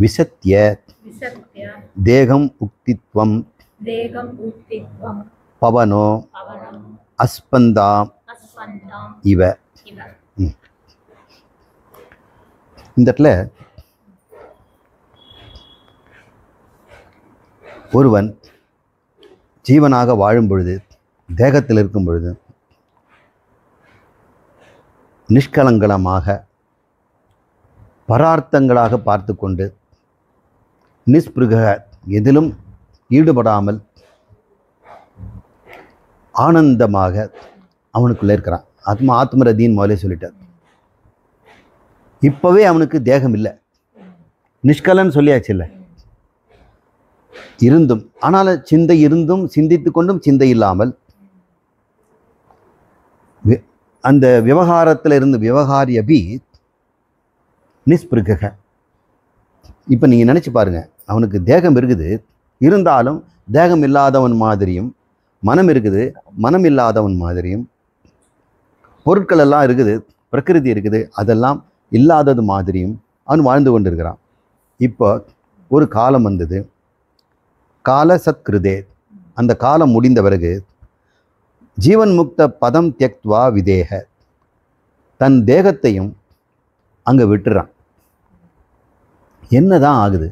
விசத்ய தேகம் உக்தித்வம் பவனோ அஸ்பந்தாம் இவ. இந்த இடத்துல ஒருவன் ஜீவனாக வாழும் பொழுது, தேகத்தில் இருக்கும் பொழுது நிஷ்கலங்கலமாக பரார்த்தங்களாக பார்த்து கொண்டு நிஸ்பிருக எதிலும் ஈடுபடாமல் ஆனந்தமாக அவனுக்குள்ளே இருக்கிறான். ஆத்மரதின்னு முதலே சொல்லிட்டார். இப்போவே அவனுக்கு தேகம் இல்லை, நிஷ்கலன்னு சொல்லியாச்சு இல்லை, இருந்தும் ஆனால் சிந்தை இருந்தும் சிந்தித்து கொண்டும் சிந்தை இல்லாமல் அந்த விவகாரத்தில் இருந்து விவகாரியபி நிஸ்பிருக. இப்போ நீங்கள் நினச்சி பாருங்கள், அவனுக்கு தேகம் இருக்குது, இருந்தாலும் தேகம் இல்லாதவன் மாதிரியும், மனம் இருக்குது மனம் இல்லாதவன் மாதிரியும், பொருட்கள் எல்லாம் இருக்குது, பிரகிருதி இருக்குது, அதெல்லாம் இல்லாதது மாதிரியும் அவன் வாழ்ந்து கொண்டிருக்கிறான். இப்போ ஒரு காலம் வந்தது, கால சத்கிருதே. அந்த காலம் முடிந்த பிறகு ஜீவன் முக்த பதம் தியக்த்வா விதேக, தன் தேகத்தையும் அங்கே விட்டுறான். என்னதான் ஆகுது?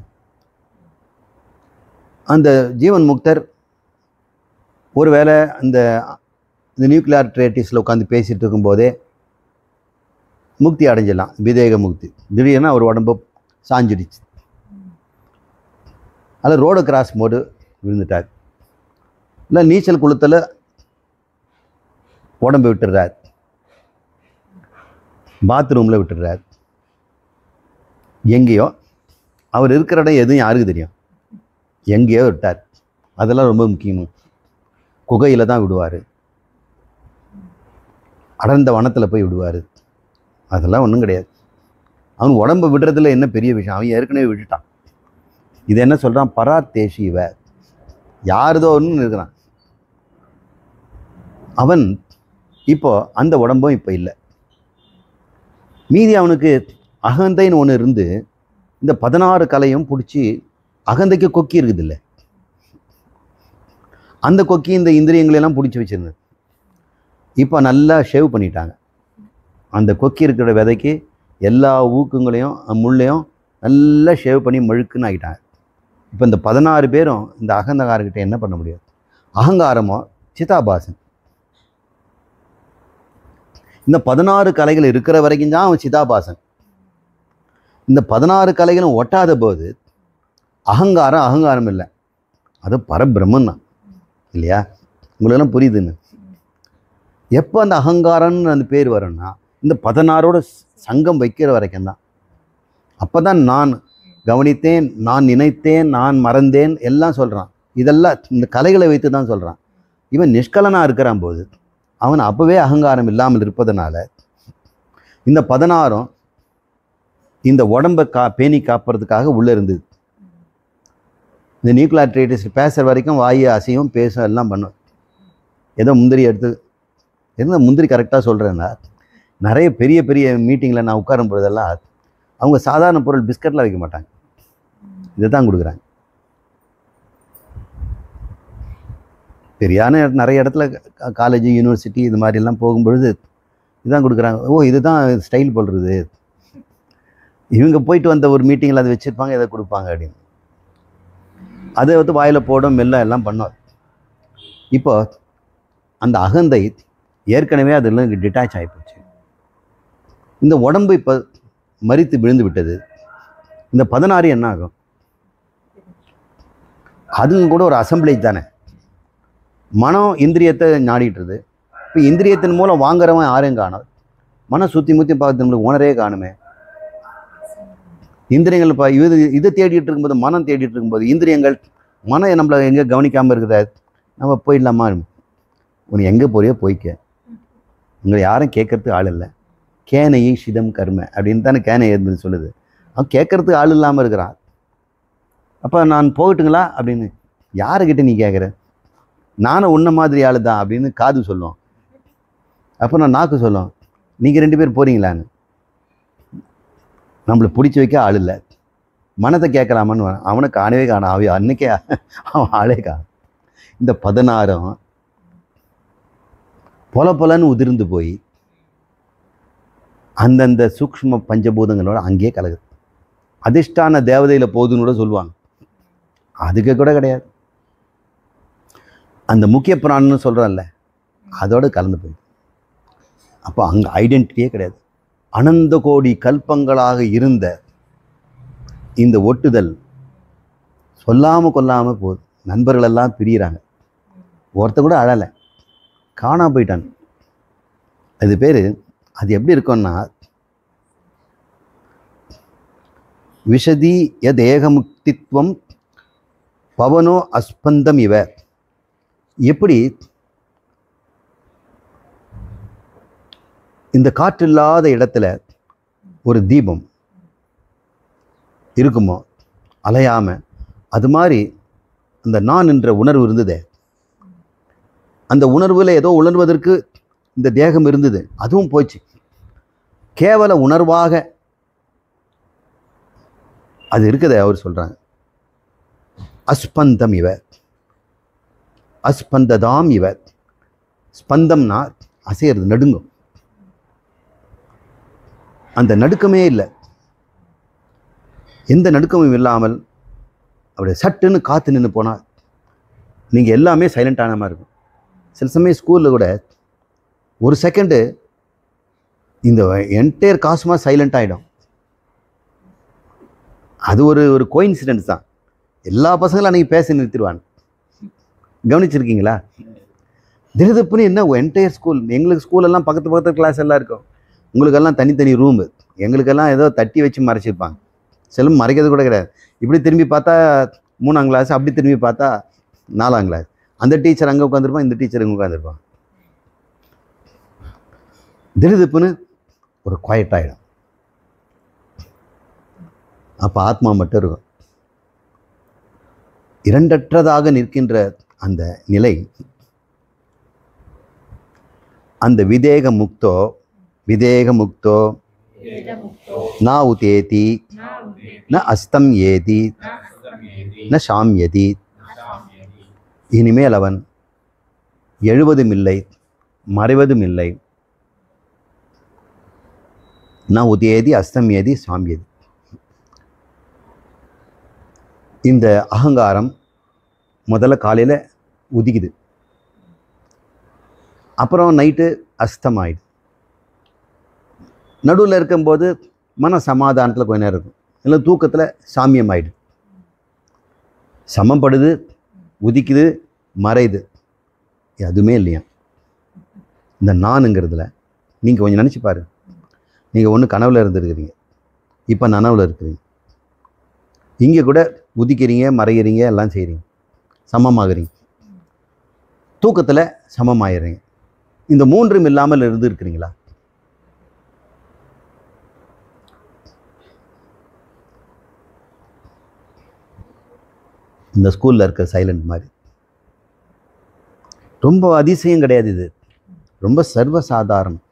அந்த ஜீவன் முக்தர் ஒருவேளை இந்த நியூக்ளியர் ட்ரேட்டிஸில் உட்காந்து பேசிகிட்டு இருக்கும்போதே முக்தி அடைஞ்சிடலாம், விதேக முக்தி. திடீர்னு அவர் உடம்பு சாஞ்சிடுச்சு. அதில் ரோடு கிராஸ் போது விழுந்துட்டார். இல்லை நீச்சல் குளத்தில் உடம்பு விட்டுடுறார், பாத்ரூமில் விட்டுடுறார். எங்கேயோ அவர் இருக்கிற இடம் எதுவும் யாருக்கு தெரியும், எங்கேயோ விட்டார். அதெல்லாம் ரொம்ப முக்கியமாக. குகையில் தான் விடுவார், அடர்ந்த வனத்தில் போய் விடுவார். அதெல்லாம் ஒன்றும் கிடையாது. அவன் உடம்பை விடுறதுல என்ன பெரிய விஷயம், அவன் ஏற்கனவே விட்டுட்டான். இது என்ன சொல்கிறான், பராத்தேஷி இவ, யாருதோ ஒன்று இருக்கிறான். அவன் இப்போ அந்த உடம்பும் இப்போ இல்லை. மீதி அவனுக்கு அகந்தைன்னு ஒன்று இருந்து இந்த 16 கலையும் பிடிச்சி அகந்தைக்கு கொக்கி இருக்குது இல்லை, அந்த கொக்கி இந்த இந்திரியங்களெல்லாம் பிடிச்சி வச்சிருந்தது. இப்போ நல்லா ஷேவ் பண்ணிட்டாங்க. அந்த கொக்கி இருக்கிற விதைக்கு எல்லா ஊக்குங்களையும் முள்ளையும் நல்லா ஷேவ் பண்ணி மழுக்குன்னு ஆகிட்டாங்க. இப்போ இந்த 16 பேரும் இந்த அகங்காரக்கிட்ட என்ன பண்ண முடியாது. அகங்காரமோ சிதாபாசன். இந்த 16 கலைகள் இருக்கிற வரைக்கும் தான் அவன் சிதாபாசன். இந்த 16 கலைகளும் ஒட்டாத போது அகங்காரம் இல்லை, அது பரபிரம்மன் தான் இல்லையா? உங்களுக்கெல்லாம் புரியுதுன்னு. எப்போ அந்த அகங்காரம்னு அந்த பேர் வரும்னா இந்த 16ஓட சங்கம் வைக்கிற வரைக்கும் தான். அப்போ தான் நான் கவனித்தேன், நான் நினைத்தேன், நான் மறந்தேன் எல்லாம் சொல்கிறான். இதெல்லாம் இந்த கலைகளை வைத்து தான் சொல்கிறான். இவன் நிஷ்கலனாக இருக்கிறான் போது அவன் அப்போவே அகங்காரம் இல்லாமல் இருப்பதனால இந்த 16 இந்த உடம்பை பேணி காப்பறதுக்காக உள்ளே இருந்தது. இந்த நியூக்ளியர் ட்ரீட்டிஸ்ட் பேசுகிற வரைக்கும் வாயை அசையும், பேசும், எல்லாம் பண்ணும். ஏதோ முந்திரி எடுத்து எந்த முந்திரி கரெக்டாக சொல்கிறேன்னா, நிறைய பெரிய பெரிய மீட்டிங்கில் நான் உட்காரும் பொழுதெல்லாம் அவங்க சாதாரண பொருள் பிஸ்கட்லாம் வைக்க மாட்டாங்க, இதை தான் கொடுக்குறாங்க. பெரியான நிறைய இடத்துல காலேஜ், யூனிவர்சிட்டி இது மாதிரிலாம் போகும்பொழுது இதுதான் கொடுக்குறாங்க. ஓ, இதுதான் ஸ்டைல் போடுறது. இவங்க போயிட்டு வந்த ஒரு மீட்டிங்கில் அதை வச்சுருப்பாங்க, இதை கொடுப்பாங்க அப்படின்னு. அதை வந்து வாயில் போடும், மெல்ல எல்லாம் பண்ணோம். இப்போ அந்த அகந்தை ஏற்கனவே அதெல்லாம் டிட்டாச் ஆகிப்போச்சு. இந்த உடம்பு இப்போ மரித்து விழுந்து விட்டது. இந்த 16 என்ன ஆகும்? அதுங்க கூட ஒரு அசம்பிளேஜ் தானே. மனம் இந்திரியத்தை நாடிட்டுருது. இப்போ இந்திரியத்தின் மூலம் வாங்குறவன் யாரையும் காணும். மனம் சுற்றி முற்றி பார்த்து நம்மளுக்கு உணரே காணுமே. இந்திரியங்கள் இப்போ இது தேடிட்டு இருக்கும்போது, மனம் தேடிட்டு இருக்கும்போது இந்திரியங்கள் மனம் நம்மளை எங்கே கவனிக்காமல் இருக்குதா? நம்ம போயிடலாமா? உனக்கு எங்கே போறியோ போய்க்க, உங்களை யாரும் கேட்கறதுக்கு ஆள் இல்லை. கேனையை சிதம் கர்ம அப்படின்னு தானே கேனை ஏற்பது சொல்லுது. அவன் கேட்கறதுக்கு ஆள் இல்லாமல் இருக்கிறான். அப்போ நான் போகட்டுங்களா அப்படின்னு யாருக்கிட்ட நீ கேட்குற? நானும் உன்ன மாதிரி ஆள் தான் அப்படின்னு காது சொல்லுவோம். அப்போ நான் நாக்கு சொல்லுவோம், நீங்கள் 2 பேர் போகிறீங்களான்னு. நம்மளை பிடிச்சி வைக்க ஆள் இல்லை. மனத்தை கேட்கலாமான்னு அவனை காணவே காணும். அவன் அன்னைக்கே அவன் ஆளே காணும். இந்த 16 பொலன்னு உதிர்ந்து போய் அந்தந்த சூக்ஷ்ம பஞ்சபூதங்களோட அங்கேயே கலகுது. அதிஷ்டான தேவதையில் போதுன்னு கூட சொல்லுவாங்க, அதுக்கு கூட கிடையாது. அந்த முக்கிய பிராணன்னு சொல்கிறோம்ல, அதோடு கலந்து போயிடுது. அப்போ அங்கே ஐடென்டிட்டியே கிடையாது. அனந்த கோடி கல்பங்களாக இருந்த இந்த ஒட்டுதல் சொல்லாமல் கொல்லாமல் போகுது. நண்பர்களெல்லாம் பிரிகிறாங்க. ஒருத்த கூட அழலை, காணா போயிட்டான். அது பேர், அது எப்படி இருக்கும்னா, விஷதி யதேகமுக்தித்வம் பவனோ அஸ்பந்தம் இவ. எப்படி இந்த காற்றில்லாத இடத்துல ஒரு தீபம் இருக்குமோ அலையாம, அது மாதிரி அந்த நான் என்ற உணர்வு இருந்ததே, அந்த உணர்வில் ஏதோ உணர்வதற்கு இந்த தேகம் இருந்தது, அதுவும் போச்சு. கேவல உணர்வாக அது இருக்குதே. அவர் சொல்கிறாங்க, அஸ்பந்தம் இவ, அஸ்பந்ததாம் இவ. ஸ்பந்தம்னா அசையிறது, நடுங்கும். அந்த நடுக்கமே இல்லை. எந்த நடுக்கமும் இல்லாமல் அப்படியே சட்டுன்னு காற்று நின்று போனால் நீங்கள் எல்லாமே சைலண்ட் ஆன மாதிரி இருக்கும். சில சமயம் ஸ்கூலில் கூட ஒரு செகண்டு இந்த என்டையர் காஸ்மா சைலண்ட் ஆகிடும். அது ஒரு ஒரு கோயின்சிடென்ஸ் தான். எல்லா பசங்களும் அன்றைக்கி பேச நிறுத்திடுவாங்க. கவனிச்சிருக்கீங்களா? திடுதுப்புன்னு என்ன என்டையர் ஸ்கூல், எங்களுக்கு ஸ்கூலெல்லாம் பக்கத்து பக்கத்து கிளாஸ் எல்லாம் இருக்கும், உங்களுக்கெல்லாம் தனித்தனி ரூமு, எங்களுக்கெல்லாம் ஏதோ தட்டி வச்சு மறைச்சிருப்பாங்க. செல்லும் மறைக்கிறது கூட கிடையாது. இப்படி திரும்பி பார்த்தா 3ஆம் கிளாஸ், அப்படி திரும்பி பார்த்தா 4ஆம் கிளாஸ். அந்த டீச்சர் அங்கே உட்காந்துருப்பான், இந்த டீச்சர் இங்கே உட்காந்துருப்பான். திடுதுப்புன்னு ஒரு குவாய்ட் ஆகிடும். அப்போ ஆத்மா மட்டும் இருக்கும். இரண்டற்றதாக நிற்கின்ற அந்த நிலை, அந்த விதேக முக்தோ ந உதேதி ந அஸ்தம் ஏதி ந சாம்யதி. இனிமேல் அவன் எழுவதும் இல்லை, மறைவதும் இல்லை. ந உதேதி அஸ்தம் ஏதி சாம்யதி. இந்த அகங்காரம் முதல்ல காலையில் உதிக்குது, அப்புறம் நைட்டு அஸ்தமாயிடுது. நடுவில் இருக்கும்போது மன சமாதானத்தில் கொஞ்ச நேரம் இருக்கும், இல்லை தூக்கத்தில் சாமியம் ஆயிடுது. சமப்படுது, உதிக்குது, மறையுது, எதுவுமே இல்லையா இந்த நானுங்கிறதுல. நீங்கள் கொஞ்சம் நினச்சி பாரு, நீங்கள் ஒன்று கனவில் இருந்துருக்கிறீங்க, இப்போ நனவில் இருக்கிறீங்க. இங்கே கூட உதிக்கிறீங்க, மறைகிறீங்க, எல்லாம் செய்கிறீங்க, சமமாகறீங்க. தூக்கத்தில் சமமாயிடுறீங்க. இந்த மூன்றும் இல்லாமல் இருக்கிறீங்களா? இந்த ஸ்கூலில் இருக்க சைலண்ட் மாதிரி ரொம்ப அதிசயம் கிடையாது. இது ரொம்ப சர்வசாதாரணம்.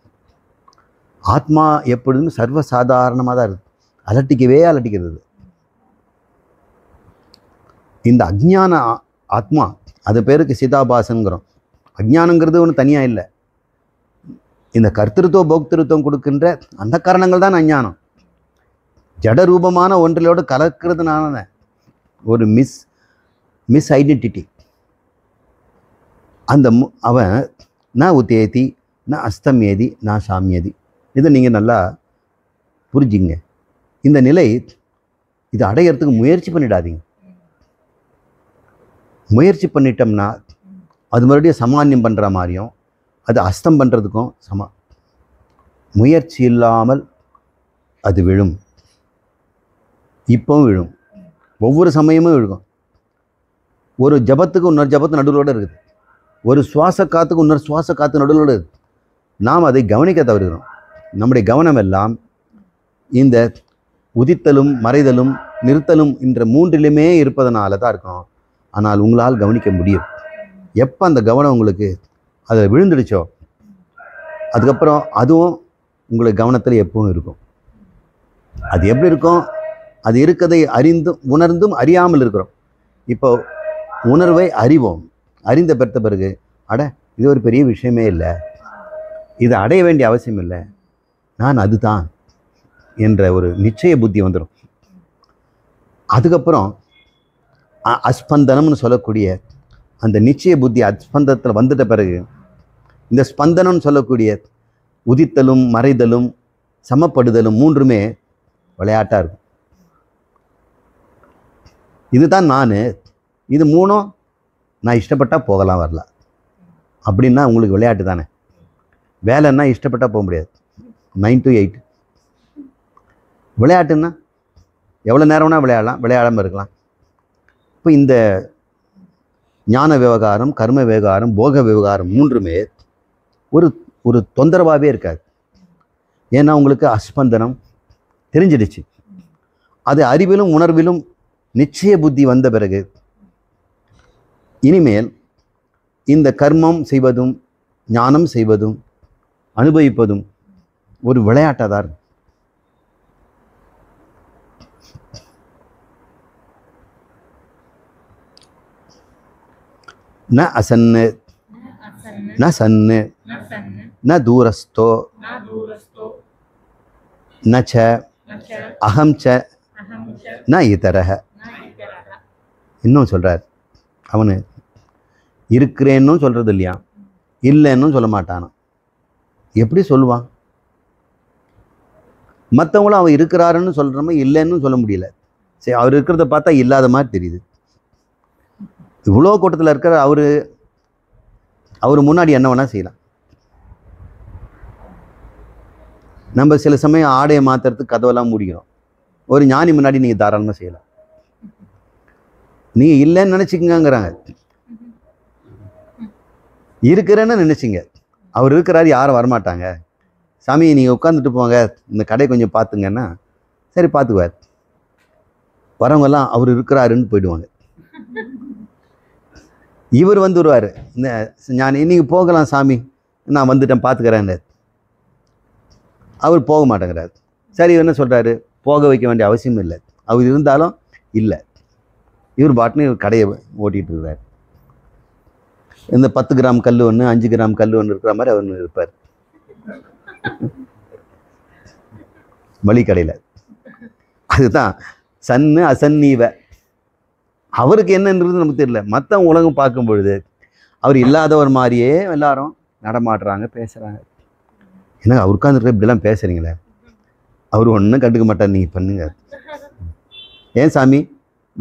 ஆத்மா எப்பொழுதும் சர்வசாதாரணமாக தான் இருக்குது. அலட்டிக்கிறது. இந்த அஜ்ஞான ஆத்மா, அது பேருக்கு சிதாபாசங்கிறோம். அஜ்ஞானங்கிறது ஒன்று தனியாக இல்லை. இந்த கர்த்திருத்துவ போக்திருத்துவம் கொடுக்கின்ற அந்த காரணங்கள் தான் அஞ்ஞானம். ஜடரூபமான ஒன்றிலோடு கலக்கிறதுனால ஒரு மிஸ் ஐடென்டிட்டி. அந்த அவன் ந உத்தேதி ந அஸ்தமேதி ந சாமியதி. இதை நீங்கள் நல்லா புரிஞ்சுங்க. இந்த நிலை, இது அடையிறதுக்கு முயற்சி பண்ணிடாதீங்க. முயற்சி பண்ணிட்டோம்னா அது மறுபடியும் சமானியம் பண்ணுற மாதிரியும், அது அஸ்தம் பண்ணுறதுக்கும் முயற்சி இல்லாமல் அது விழும். இப்போவும் விழும், ஒவ்வொரு சமயமும் விழுகும். ஒரு ஜபத்துக்கு இன்னொரு ஜபத்து நடுவோடு இருக்குது, ஒரு சுவாச காற்றுக்கு இன்னொரு சுவாச காற்று நடுவோடு இருக்குது. நாம் அதை கவனிக்க தவறுகிறோம். நம்முடைய கவனம் எல்லாம் இந்த உதித்தலும் மறைதலும் நிறுத்தலும் என்ற மூன்றிலுமே இருப்பதனால தான் இருக்கும். ஆனால் உங்களால் கவனிக்க முடியும். எப்போ அந்த கவனம் உங்களுக்கு அதில் விழுந்துடுச்சோ, அதுக்கப்புறம் அதுவும் உங்களுக்கு கவனத்தில் எப்பவும் இருக்கும். அது எப்படி இருக்கும்? அது இருக்கதை அறிந்தும் உணர்ந்தும் அறியாமல் இருக்கிறோம். இப்போ உணர்வை அறிவோம். அறிந்த பெற்ற பிறகு இது ஒரு பெரிய விஷயமே இல்லை, இதை அடைய வேண்டிய அவசியம் இல்லை, நான் அதுதான் என்ற ஒரு நிச்சய புத்தி வந்துடும். அதுக்கப்புறம் அஸ்பந்தனம்னு சொல்லக்கூடிய அந்த நிச்சய புத்தி அஸ்பந்தத்தில் வந்துட்ட பிறகு இந்த ஸ்பந்தனம்னு சொல்லக்கூடிய உதித்தலும் மறைதலும் சமப்படுதலும் மூன்றுமே விளையாட்டாக இருக்கும். இதுதான் நான், இது மூணும் நான் இஷ்டப்பட்டால் போகலாம் வரலாம். அப்படின்னா உங்களுக்கு விளையாட்டு தானே. வேலைன்னா இஷ்டப்பட்டால் போக முடியாது, 9 to 8. விளையாட்டுன்னா எவ்வளோ நேரம்னா விளையாடலாம், விளையாடாமல் இருக்கலாம். இப்போ இந்த ஞான விவகாரம், கர்ம விவகாரம், போக விவகாரம் மூன்றுமே ஒரு தொந்தரவாகவே இருக்காது. ஏன்னா உங்களுக்கு அஸ்பந்தனம் தெரிஞ்சிடுச்சு. அது அறிவிலும் உணர்விலும் நிச்சய புத்தி வந்த பிறகு இனிமேல் இந்த கர்மம் செய்வதும் ஞானம் செய்வதும் அனுபவிப்பதும் ஒரு விளையாட்டாக தான் இருக்கும். ந அசன்னு ந சன்னு ந தூரஸ்தோ ந ச அகம் ச ந இதரஹ. இன்னும் சொல்கிறார், அவனு இருக்கிறேன்னும் சொல்கிறது இல்லையா, இல்லைன்னும் சொல்ல மாட்டானா. எப்படி சொல்லுவான்? மற்றவங்களும் அவன் இருக்கிறாருன்னு சொல்கிறோமோ இல்லைன்னு சொல்ல முடியல. சரி, அவர் இருக்கிறத பார்த்தா இல்லாத மாதிரி தெரியுது. இவ்வளோ கூட்டத்தில் இருக்கிற அவர் முன்னாடி என்ன வேணால் செய்யலாம். நம்ம சில சமயம் ஆடையை மாற்றுறதுக்கு கதவெல்லாம் மூடிக்கிறோம். ஒரு ஞானி முன்னாடி நீங்கள் தாராளமாக செய்யலாம். நீங்கள் இல்லைன்னு நினச்சிக்கங்கிறாங்க. இருக்கிறேன்னு நினச்சிங்க. அவர் இருக்கிறாரு, யாரும் வரமாட்டாங்க. சாமி நீங்கள் உட்காந்துட்டு போங்க, இந்த கடையை கொஞ்சம் பார்த்துங்கன்னா சரி பார்த்துக்குவார். வரவங்கெல்லாம் அவர் இருக்கிறாருன்னு போயிடுவாங்க. இவர் வந்துடுவார், இந்த ஞானி நீங்கள் போகலாம் சாமி, நான் வந்துட்டேன் பார்த்துக்கிறேன். அவர் போக மாட்டேங்கிறார். சரி, என்ன சொல்கிறாரு, போக வைக்க வேண்டிய அவசியம் இல்லை. அவர் இருந்தாலும் இல்லை, இவர் பாட்டுன்னு கடையை ஓட்டிகிட்டு இருக்கிறார். இந்த 10 கிராம் கல் ஒன்று, 5 கிராம் கல் ஒன்று இருக்கிற மாதிரி அவர் இருப்பார் மளிகை கடையில். அதுதான் சன்னு அசன்னீவ. அவருக்கு என்னன்றது நமக்கு தெரியல. மற்ற உலகம் பார்க்கும் பொழுது அவர் இல்லாதவர் மாதிரியே எல்லாரும் நடமாடுறாங்க, பேசுகிறாங்க. ஏன்னா அவர் உட்காந்துருக்க இப்படிலாம் பேசுகிறீங்களே, அவர் ஒன்றும் கண்டுக்க மாட்டார். நீங்கள் பண்ணுங்க. ஏன் சாமி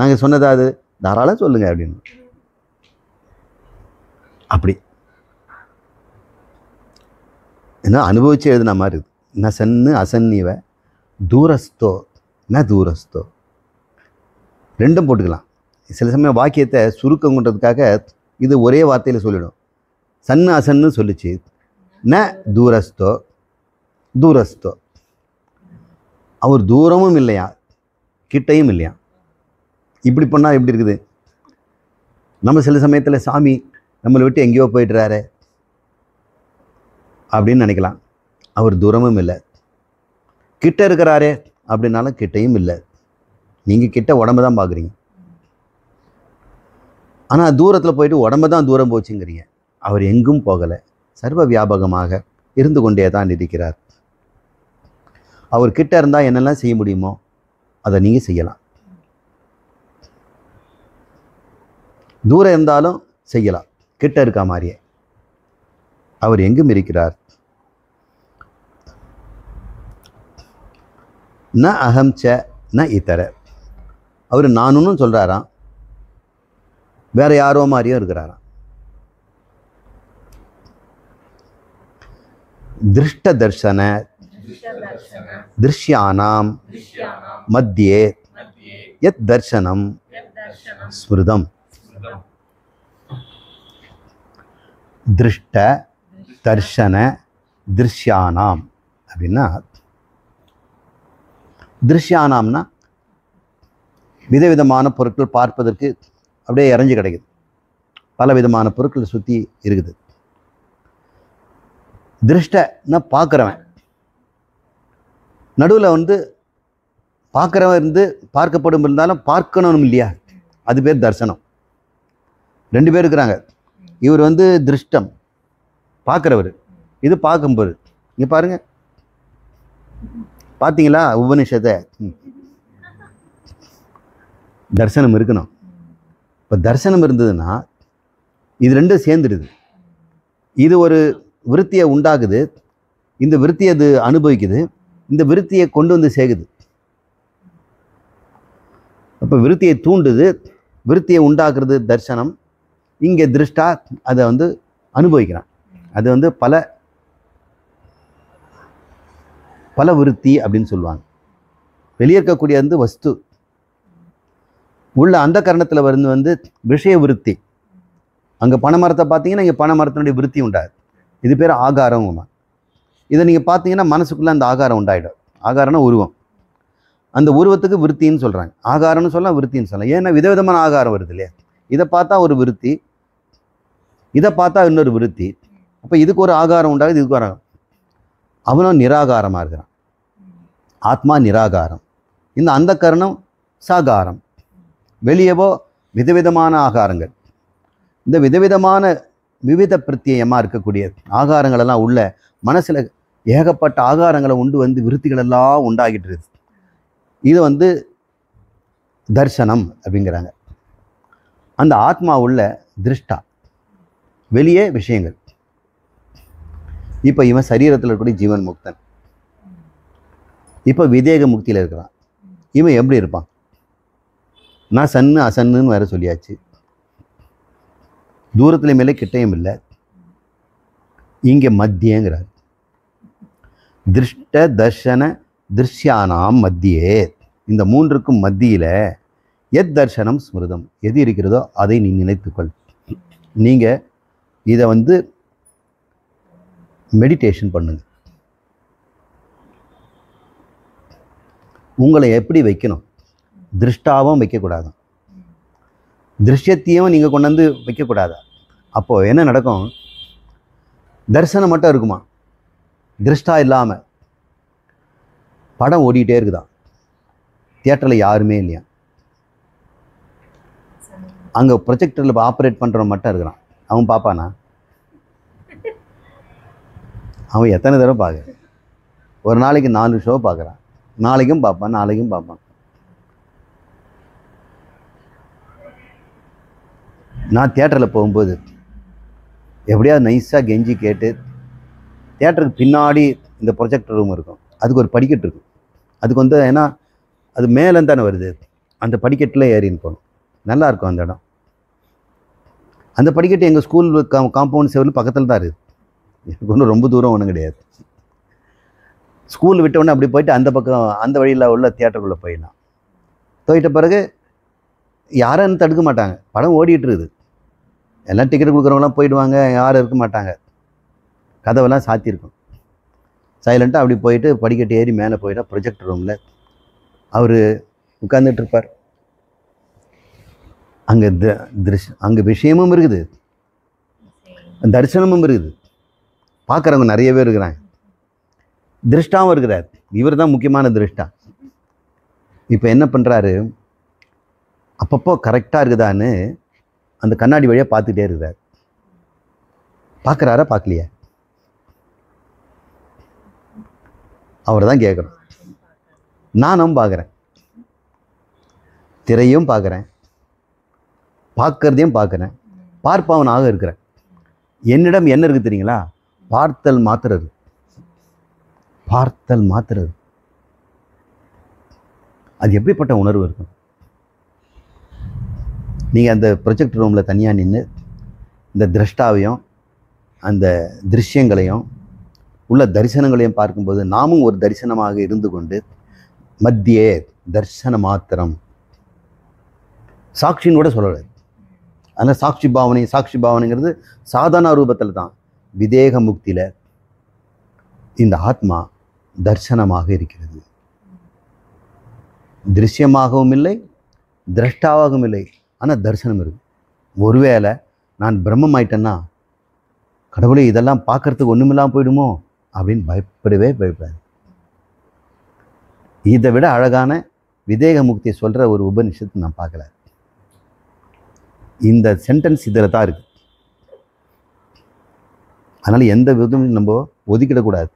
நாங்கள் சொன்னதா அது, தாராளம் சொல்லுங்க அப்படின்னு. அப்படி என்ன அனுபவிச்சு எழுதின மாதிரி இருக்கு. ந சன்னு அசன்னீவ தூரஸ்தோ ந தூரஸ்தோ, ரெண்டும் போட்டுக்கலாம். சில சமயம் வாக்கியத்தை சுருக்கங்கிறதுக்காக இது ஒரே வார்த்தையில் சொல்லிடும். சன்னு அசன்னு சொல்லிச்சு. ந தூரஸ்தோ தூரஸ்தோ, அவர் தூரமும் இல்லையா கிட்டையும் இல்லையா. இப்படி பண்ணால் எப்படி இருக்குது? நம்ம சில சமயத்தில் சாமி நம்மளை விட்டு எங்கேயோ போயிடுறாரு அப்படின்னு நினைக்கலாம். அவர் தூரமும் இல்லை, கிட்ட இருக்கிறாரே அப்படின்னாலும் கிட்டையும் இல்லை. நீங்கள் கிட்ட உடம்பு தான் பார்க்குறீங்க, ஆனால் தூரத்தில் போயிட்டு உடம்பு தான் தூரம் போச்சுங்கிறீங்க. அவர் எங்கும் போகலை, சர்வ வியாபகமாக இருந்து கொண்டே தான் இருக்கிறார். அவர் கிட்ட இருந்தால் என்னெல்லாம் செய்ய முடியுமோ அதை நீங்கள் செய்யலாம். தூரம் இருந்தாலும் செய்யலாம், கிட்ட இருக்கா மாதிரியே. அவர் எங்கும் இருக்கிறார். ந அகம் ச ந இதர, அவர் நானுன்னு சொல்கிறாராம், வேற யாரோ மாதிரியும் இருக்கிறாராம். திருஷ்ட தர்சன திருஷ்யானாம் மத்தியே யத் தர்சனம் ஸ்மிருதம். திருஷ்ட தர்ஷன திருஷ்யானாம் அப்படின்னா, திருஷ்யானாம்னா விதவிதமான பொருட்கள் பார்ப்பதற்கு அப்படியே இறஞ்சி கிடைக்குது. பல விதமான பொருட்கள் சுற்றி இருக்குது. திருஷ்டன்னா பார்க்குறவன், நடுவில் பார்க்குறவன் இருந்து பார்க்கப்படும் இருந்தாலும் பார்க்கணும் இல்லையா, அது பேர் தர்சனம். 2 பேர் இருக்கிறாங்க. இவர் திருஷ்டம் பார்க்குறவர், இது பார்க்கும்போது. இங்கே பாருங்க, பார்த்தீங்களா உபனிஷத்தை? தர்சனம் இருக்கணும். இப்போ தர்சனம் இருந்ததுன்னா இது 2 சேர்ந்துடுது. இது ஒரு விருத்தியை உண்டாகுது, இந்த விருத்தியை அது அனுபவிக்குது, இந்த விருத்தியை கொண்டு சேகுது. அப்போ விருத்தியை தூண்டுது, விருத்தியை உண்டாக்குறது தர்சனம். இங்கே திருஷ்டா அதை அனுபவிக்கிறான். அது பல விருத்தி அப்படின்னு சொல்லுவாங்க. வெளியே இருக்கக்கூடிய வஸ்து உள்ள அந்த கரணத்தில் விஷய விருத்தி. அங்கே பனைமரத்தை பார்த்தீங்கன்னா இங்கே பனைமரத்தினுடைய விருத்தி உண்டாது. இது பேர் ஆகாரம். இதை நீங்கள் பார்த்தீங்கன்னா மனசுக்குள்ளே அந்த ஆகாரம் உண்டாயிடும். ஆகாரம்னா உருவம். அந்த உருவத்துக்கு விருத்தின்னு சொல்கிறாங்க. ஆகாரம்னு சொல்லலாம், விருத்தின்னு சொல்லலாம். ஏன்னா விதவிதமான ஆகாரம் வருது இல்லையா. இதை பார்த்தா ஒரு விருத்தி, இதை பார்த்தா இன்னொரு விருத்தி. அப்போ இதுக்கு ஒரு ஆகாரம் உண்டாகுது, இதுக்கு ஒரு ஆகாரம். அவனும் நிராகாரமாக இருக்கிறான். ஆத்மா நிராகாரம். இந்த அந்த கரணம் சாகாரம். வெளியவோ விதவிதமான ஆகாரங்கள். இந்த விதவிதமான விவித பிரத்யேயமாக இருக்கக்கூடிய ஆகாரங்களெல்லாம் உள்ள மனசில் ஏகப்பட்ட ஆகாரங்களை உண்டு விருத்திகளெல்லாம் உண்டாகிட்டு இருக்குது. இது தர்சனம் அப்படிங்கிறாங்க. அந்த ஆத்மா உள்ள திருஷ்டா, வெளியே விஷயங்கள். இப்போ இவன் சரீரத்தில் இருக்கக்கூடிய ஜீவன் முக்தன். இப்போ விதேக முக்தியில் இருக்கிறான். இவன் எப்படி இருப்பான்? நான் சன்னு அசன்னுன்னு வேற சொல்லியாச்சு. தூரத்துலையும் இல்லை கிட்டையும் இல்லை. இங்கே மத்தியங்கிறார். திருஷ்ட தர்ஷன திருஷ்யானாம் மத்தியே, இந்த மூன்றுக்கும் மத்தியில் எத் தர்ஷனம் ஸ்மிருதம், எது இருக்கிறதோ அதை நீ நினைத்துக்கொள். நீங்கள் இதை மெடிடேஷன் பண்ணுங்க. உங்களை எப்படி வைக்கணும்? திருஷ்டாவும் வைக்கக்கூடாது, திருஷ்யத்தையும் நீங்கள் கொண்டு வந்து வைக்கக்கூடாது. அப்போது என்ன நடக்கும்? தரிசனம் மட்டும் இருக்குமா, திருஷ்டா இல்லாமல் படம் ஓடிக்கிட்டே இருக்குதான். தியேட்டரில் யாருமே இல்லையா, அங்கே ப்ரொஜெக்டரில் ஆப்ரேட் பண்ணுறவன் மட்டும் இருக்கிறான். அவன் பார்ப்பானா? அவன் எத்தனை தடவை பார்க்குறான்? ஒரு நாளைக்கு 4 ஷோ பார்க்குறான். நாளைக்கும் பார்ப்பான், நாளைக்கும் பார்ப்பான். நான் தியேட்டரில் போகும்போது எப்படியாவது நைஸாக கெஞ்சி கேட்டு, தியேட்டருக்கு பின்னாடி இந்த ப்ரொஜெக்டர் ரூம் இருக்கும், அதுக்கு ஒரு படிக்கட்டு இருக்கும். அதுக்கு ஏன்னா அது மேலேருந்து தானே வருது, அந்த படிக்கட்டில் ஏறின்னு போகணும். நல்லாயிருக்கும் அந்த இடம். அந்த படிக்கட்டு எங்கள் ஸ்கூல் காம்பவுண்ட் செவரில் பக்கத்தில் தான் இருக்குது. எனக்கு ஒன்றும் ரொம்ப தூரம் ஒன்றும் கிடையாது. ஸ்கூல் விட்டவுடனே அப்படி போயிட்டு அந்த பக்கம் அந்த வழியில் உள்ள தியேட்டருக்குள்ளே போயிடலாம். போயிட்ட பிறகு யாரும் தடுக்க மாட்டாங்க, படம் ஓடிட்டு இருக்குது. எல்லாம் டிக்கெட் கொடுக்குறவங்களாம் போயிடுவாங்க, யாரும் இருக்க மாட்டாங்க. கதவெல்லாம் சாத்தியிருக்கும். சைலண்ட்டாக அப்படி போயிட்டு படிக்கட்டு ஏறி மேலே போயிட்டா ப்ரொஜெக்டர் ரூமில் அவர் உட்கார்ந்துட்டு இருப்பார். அங்கே அங்கே விஷயமும் இருக்குது, தரிசனமும் இருக்குது, பார்க்குறவங்க நிறைய பேர் இருக்கிறாங்க, திருஷ்டாவும் இருக்கிறார். இவர் தான் முக்கியமான திருஷ்டா. இப்போ என்ன பண்ணுறாரு, அப்பப்போ கரெக்டாக இருக்குதான்னு அந்த கண்ணாடி வழியாக பார்த்துட்டே இருக்கிறார். பார்க்குறாரா பார்க்கலையா? அவர் தான் கேட்குறோம். நானும் பார்க்குறேன், திரையும் பார்க்குறேன், பார்க்கறதையும் பார்க்குறேன், பார்ப்பவனாக இருக்கிறேன். என்னிடம் என்ன இருக்குது தெரியுங்களா? பார்த்தல் மாத்துறது, பார்த்தல் மாத்துறது. அது எப்படிப்பட்ட உணர்வு இருக்கும்? நீங்கள் அந்த ப்ரொஜெக்ட் ரூமில் தனியாக நின்று இந்த திரஷ்டாவையும் அந்த திருஷ்யங்களையும் உள்ள தரிசனங்களையும் பார்க்கும்போது நாமும் ஒரு தரிசனமாக இருந்து கொண்டு மத்தியே தர்சன மாத்திரம், சாட்சின்னு கூட சொல்லக்கூடாது. அதனால் சாட்சி பாவனைங்கிறது சாதனா ரூபத்தில் தான். விதேக முக்தியில் இந்த ஆத்மா தர்சனமாக இருக்கிறது. திருஷ்யமாகவும் இல்லை, திரஷ்டாவாகவும் இல்லை, ஆனால் தரிசனம் இருக்குது. ஒருவேளை நான் பிரம்மம் ஆயிட்டேன்னா கடவுளே இதெல்லாம் பார்க்கறதுக்கு ஒன்றுமில்லாமல் போயிடுமோ அப்படின்னு பயப்படவே பயப்படாது. இதை விட அழகான விதேக முக்தியை சொல்கிற ஒரு உபநிஷத்து நான் பார்க்கல. இந்த சென்டென்ஸ் இதில் தான் இருக்குது. அதனால் எந்த விதமும் நம்ம ஒதுக்கிடக்கூடாது.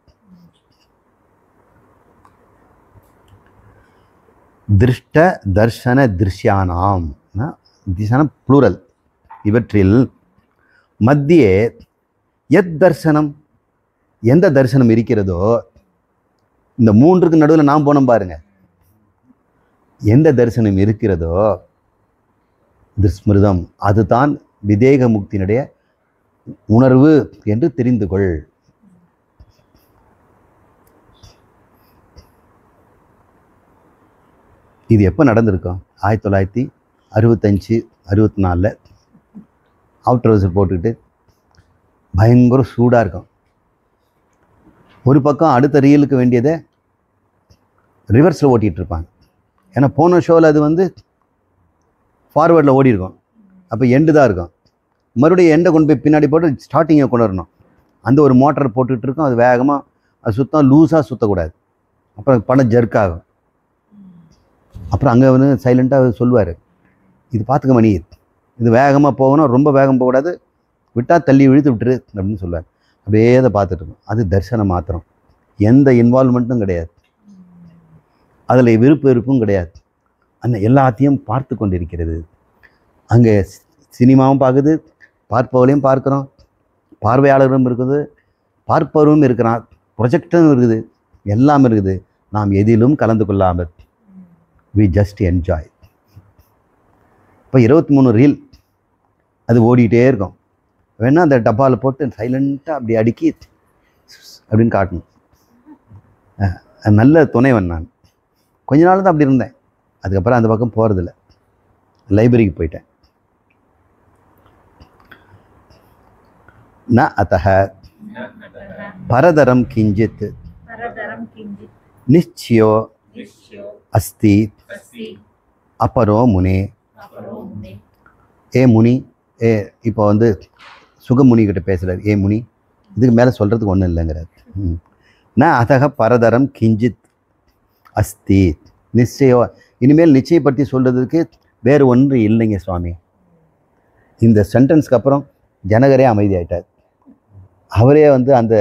திருஷ்ட தர்ஷன திருஷ்யானாம், திசானம் ப்ளூரல். இவற்றில் மத்தியே எத் தர்சனம், எந்த தரிசனம் இருக்கிறதோ, இந்த மூன்றுக்கு நடுவில் நாம் போனோம் பாருங்க, எந்த தரிசனம் இருக்கிறதோ ஸ்மிருதம், அதுதான் விதேக முக்தியினுடைய உணர்வு என்று தெரிந்து கொள். இது எப்போ நடந்திருக்கும்? 1965 64 அவுட்டர் ஹவுஸ் போட்டுக்கிட்டு பயங்கர சூடாக இருக்கும். ஒரு பக்கம் அடுத்த ரீலுக்கு வேண்டியதை ரிவர்ஸில் ஓட்டிகிட்டு இருப்பாங்க. ஏன்னா போன ஷோவில் அது ஃபார்வேர்டில் ஓடி இருக்கும், அப்போ எண்டு தான் இருக்கும். மறுபடியும் எண்டை கொண்டு போய் பின்னாடி போட்டு ஸ்டார்டிங்கை கொண்டு வரணும். அந்த ஒரு மோட்டர் போட்டுக்கிட்டு இருக்கும், அது வேகமாக அது சுத்தம், லூஸாக சுற்றக்கூடாது, அப்புறம் படம் ஜர்க்காகும். அப்புறம் அங்கே சைலண்ட்டாக சொல்லுவார், இது பார்த்துக்க மணி, இது வேகமாக போகணும், ரொம்ப வேகம் போகக்கூடாது, விட்டால் தள்ளி இழுத்து விட்டுரு அப்படின்னு சொல்லுவார். அப்படியே அதை பார்த்துட்டு இருக்கோம். அது தரிசனம் மாத்திரம், எந்த இன்வால்மெண்ட்டும் கிடையாது, அதில் விருப்பம் கிடையாது. அந்த எல்லாத்தையும் பார்த்து கொண்டிருக்கிறது. அங்கே சினிமாவும் பார்க்குது, பார்ப்பவர்களையும் பார்க்குறோம், பார்வையாளரும் இருக்குது, பார்ப்பவரும் இருக்கிறான், ப்ரொஜெக்டும் இருக்குது, எல்லாம் இருக்குது. நாம் எதிலும் கலந்து கொள்ளாமல் we just enjoy. இப்போ 23 ரீல் அது ஓடிக்கிட்டே இருக்கும். வேணால் அந்த டப்பாவில் போட்டு சைலண்ட்டாக அப்படி அடுக்கி அப்படின்னு காட்டணும். நல்ல துணைவன் நான். கொஞ்ச நாள் தான் அப்படி இருந்தேன். அதுக்கப்புறம் அந்த பக்கம் போகிறதில்ல. லைப்ரரிக்கு போயிட்டேன். ந அத்தஹ பரதரம் கிஞ்சித் நிச்சயோ அஸ்தி அப்பரோ முனே. ஏ முனி, இப்போ வந்து சுகமுனிகிட்ட பேசுகிறார். ஏ முனி, இதுக்கு மேலே சொல்கிறதுக்கு ஒன்றும் இல்லைங்கிறார். ந அதக பரதரம் கிஞ்சித் அஸ்தி நிச்சயோ. இனிமேல் நிச்சயப்படுத்தி சொல்கிறதுக்கு வேறு ஒன்று இல்லைங்க சுவாமி. இந்த சென்டென்ஸ்க்கு அப்புறம் ஜனகரே அமைதியாயிட்டார். அவரே வந்து அந்த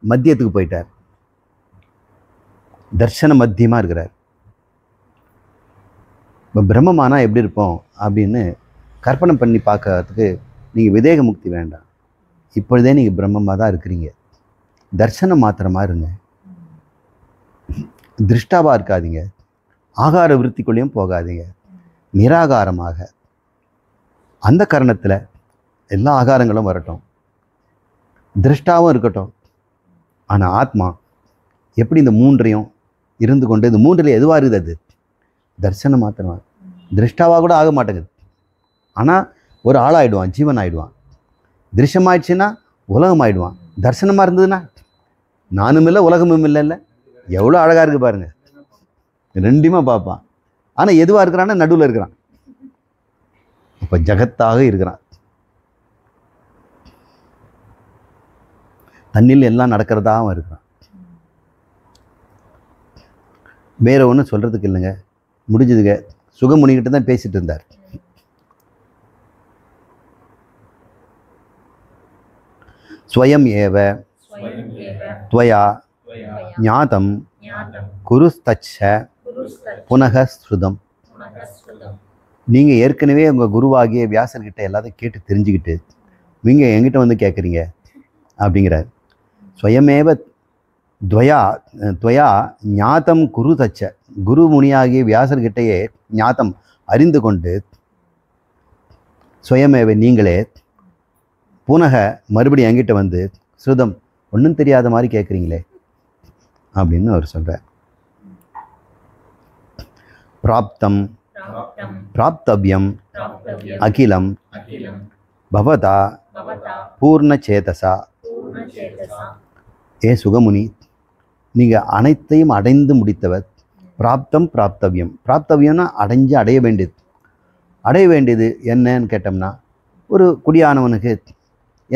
மத்தியத்துக்கு போயிட்டார். தர்ஷன மத்தியமாக இருக்கிறார். இப்போ பிரம்மமானா எப்படி இருப்போம் அப்படின்னு கற்பனை பண்ணி பார்க்கறதுக்கு நீங்கள் விதேக முக்தி வேண்டாம். இப்பொழுதே நீங்கள் பிரம்மமாக தான் இருக்கிறீங்க. தர்சனம் மாத்திரமாக இருங்க. திருஷ்டாவாக இருக்காதீங்க. ஆகார விருத்திக்குள்ளேயும் போகாதீங்க. நிராகாரமாக அந்த காரணத்தில் எல்லா ஆகாரங்களும் வரட்டும், திருஷ்டாவும் இருக்கட்டும். ஆனால் ஆத்மா எப்படி இந்த மூன்றையும் இருந்து கொண்டு இந்த மூன்றில் எதுவாக இருக்குது? அது தர்சனம் மாத்திரமா. திருஷ்டாவாக கூட ஆக மாட்டேங்குது. ஆனால் ஒரு ஆளாயிடுவான், ஜீவன் ஆகிடுவான். திருஷ்யமாயிடுச்சுன்னா உலகம் ஆயிடுவான். தர்சனமாக இருந்ததுன்னா நானும் இல்லை உலகமும் இல்லை. எவ்வளோ அழகாக இருக்குது பாருங்கள். ரெண்டுமே பார்ப்பான். ஆனால் எதுவாக இருக்கிறான்னா நடுவில் இருக்கிறான். இப்போ ஜகத்தாக இருக்கிறான். தண்ணில் எல்லாம் நடக்கிறதாகவும் இருக்கிறான். வேற ஒன்றும் சொல்கிறதுக்கு இல்லைங்க. முடிஞ்சதுங்க. சுகமுனிகிட்ட தான் பேசிட்டு இருந்தார். ஸ்வயம் ஏவ துவயா ஞாதம் குருஸ்தச்ச புனக ஸ்ருதம். நீங்கள் ஏற்கனவே உங்கள் குருவாகிய வியாசர்கிட்ட எல்லாத்தையும் கேட்டு தெரிஞ்சுக்கிட்டு நீங்கள் என்கிட்ட வந்து கேட்குறீங்க அப்படிங்கிறார். ஸ்வயமேவ துவயா ஞாதம் குரு தச்ச. குரு முனியாகிய வியாசர்கிட்டையே ஞாதம் அறிந்து கொண்டு ஸ்வயமேவ நீங்களே புனக மறுபடியும் என்கிட்ட வந்து ஸ்ருதம் ஒன்றும் தெரியாத மாதிரி கேட்குறீங்களே அப்படின்னு அவர் சொல்கிறார். பிராப்தம் பிராப்தவ்யம் அகிலம் பவதா பூர்ணச்சேதசா. ஏ சுகமுனி, நீங்கள் அனைத்தையும் அடைந்து முடித்தவர். பிராப்தம் பிராப்தவ்யம். பிராப்தவ்யம்னா அடைய வேண்டியது. அடைய வேண்டியது என்னன்னு கேட்டோம்னா, ஒரு குடியானவனுக்கு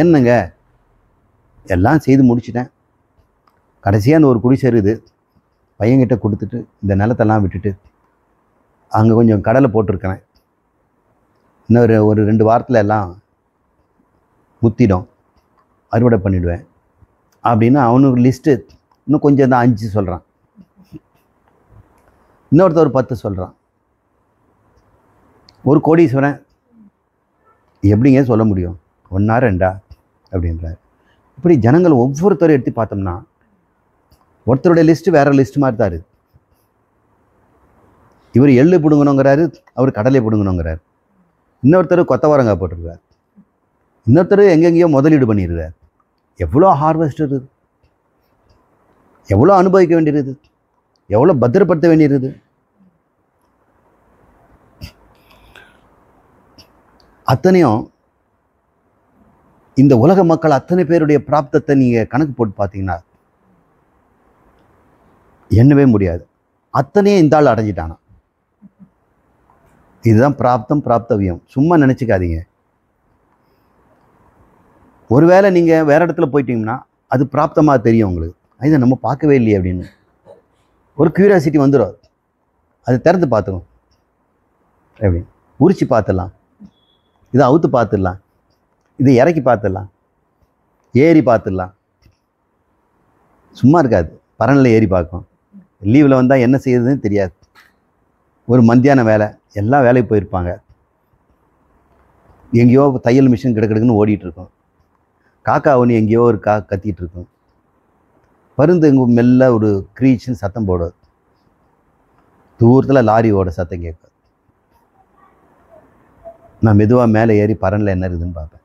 என்னங்க எல்லாம் செய்து முடிச்சிட்டேன், கடைசியாக அந்த ஒரு குடி சேருது, பையன்கிட்ட கொடுத்துட்டு இந்த நிலத்தெல்லாம் விட்டுட்டு அங்கே கொஞ்சம் கடலை போட்டிருக்கிறேன், இன்னொரு ஒரு 2 வாரத்தில் எல்லாம் முத்திடும், அறுவடை பண்ணிவிடுவேன் அப்படின்னு அவனுக்கு லிஸ்ட்டு இன்னும் கொஞ்சம் தான் 5 சொல்கிறான். இன்னொருத்தர் 10 சொல்கிறான். ஒரு கோடீஸ்வரன் எப்படிங்க சொல்ல முடியும்? 1 2 அப்படின்றார். இப்படி ஜனங்கள் ஒவ்வொருத்தரும் எடுத்து பார்த்தோம்னா ஒருத்தருடைய லிஸ்ட்டு வேற லிஸ்ட்டு மாதிரி தான் இருக்குது. இவர் எள்ளு பிடுங்கணுங்கிறாரு, அவர் கடலை பிடுங்கணுங்கிறார். இன்னொருத்தர் கொத்தவரங்காய் போட்டிருக்கார். இன்னொருத்தர் எங்கெங்கேயோ முதலீடு பண்ணிடுறார். எவ்வளோ ஹார்வெஸ்ட் இருக்குது, எவ்வளோ அனுபவிக்க வேண்டியிருக்குது, எவ்வளோ பத்திரப்படுத்த வேண்டியிருக்குது. அத்தனையும் இந்த உலக மக்கள் அத்தனை பேருடைய பிராப்தத்தை நீங்கள் கணக்கு போட்டு பார்த்தீங்கன்னா எண்ணவே முடியாது. அத்தனையும் இந்த ஆள் அடைஞ்சிட்டானா. இதுதான் பிராப்தம் பிராப்தவியம். சும்மா நினச்சிக்காதீங்க. ஒருவேளை நீங்கள் வேறு இடத்துல போயிட்டீங்கன்னா அது பிராப்தமாக தெரியும் உங்களுக்கு. இதை நம்ம பார்க்கவே இல்லையே அப்படின்னு ஒரு க்யூரியாசிட்டி வந்துடும். அது திறந்து பார்த்துக்கும். எப்படி உரிச்சு பார்த்துடலாம், இதை அவுத்து பார்த்துடலாம், இதை இறக்கி பார்த்துடலாம், ஏறி பார்த்துடலாம். சும்மா இருக்காது. பரனில் ஏறி பார்க்கும். லீவில் வந்தால் என்ன செய்யுதுன்னு தெரியாது. ஒரு மத்தியான வேலை, எல்லா வேலைக்கு போயிருப்பாங்க. எங்கேயோ தையல் மிஷின் கிடக்குன்னு ஓடிட்டுருக்கோம். காக்கா ஒன்று எங்கேயோ ஒரு கத்திட்டு இருக்கும். பருந்து இங்கே மெல்ல ஒரு க்ரீச்சுன்னு சத்தம் போடும். தூரத்தில் லாரியோட சத்தம் கேட்கும். நான் மெதுவாக மேலே ஏறி பரனில் என்ன இருக்குதுன்னு பார்ப்பேன்.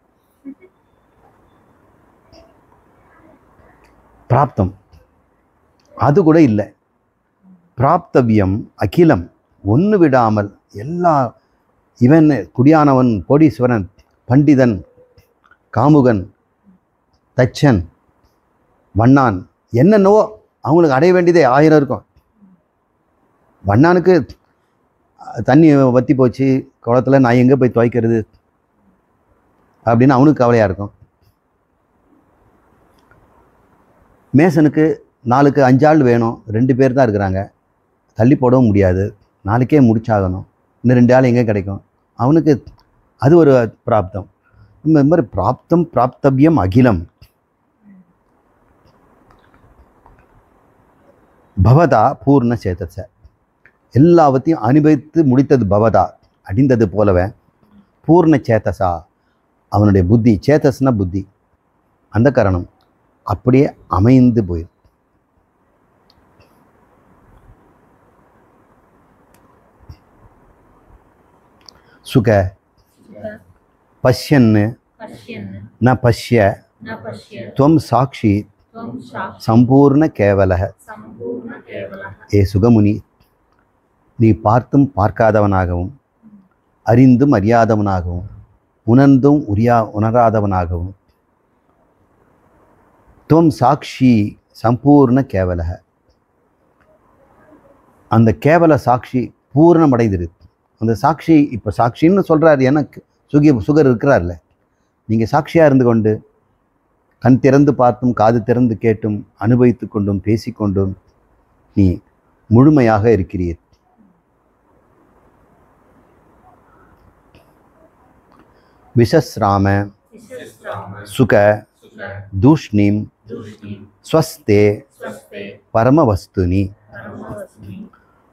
பிராப்தம் அது கூட இல்லை. பிராப்தவியம் அகிலம், ஒன்று விடாமல் எல்லா, இவன் குடியானவன், கோடீஸ்வரன், பண்டிதன், காமுகன், தச்சன், வண்ணான், என்னென்னவோ அவங்களுக்கு அடைய வேண்டியதே 1000 இருக்கும். வண்ணானுக்கு தண்ணி வற்றி போச்சு குளத்தில், நான் எங்கே போய் துவைக்கிறது அப்படின்னு அவனுக்கு கவலையாக இருக்கும். மேசனுக்கு நாளுக்கு 5 ஆள் வேணும், 2 பேர் தான் இருக்கிறாங்க, தள்ளி போடவும் முடியாது, நாளைக்கே முடிச்சாகணும், இன்னும் 2 ஆள் எங்கே கிடைக்கும் அவனுக்கு, அது ஒரு பிராப்தம். இந்த மாதிரி பிராப்தம் பிராப்தவியம் அகிலம். பவதா பூர்ண சேதச, எல்லாவற்றையும் அனுபவித்து முடித்தது பவதா, அடிந்தது போலவே பூர்ண சேதசா, அவனுடைய புத்தி, சேதஸ்னா புத்தி, அந்த காரணம் அப்படியே அமைந்து போயிரு. சுக பஷ்யன்னு ந பஷ்ய துவம் சாட்சி சம்பூர்ண கேவலக. ஏ சுகமுனி, நீ பார்த்தும் பார்க்காதவனாகவும், அறிந்தும் அறியாதவனாகவும், உணர்ந்தும் உணராதவனாகவும், துவம் சாட்சி சம்பூர்ண கேவலக, அந்த கேவல சாட்சி பூர்ணமடைந்திரு. அந்த சாட்சி, இப்போ சாட்சின்னு சொல்கிறார், எனக்கு சுகர் இருக்கிறார்ல, நீங்கள் சாட்சியாக இருந்து கொண்டு கண் திறந்து பார்த்தும் காது திறந்து கேட்டும் அனுபவித்து கொண்டும் பேசிக்கொண்டும் நீ முழுமையாக இருக்கிறீர். விசஸ்ராம சுக தூஷ்ணீம் ஸ்வஸ்தே பரமவஸ்துனி.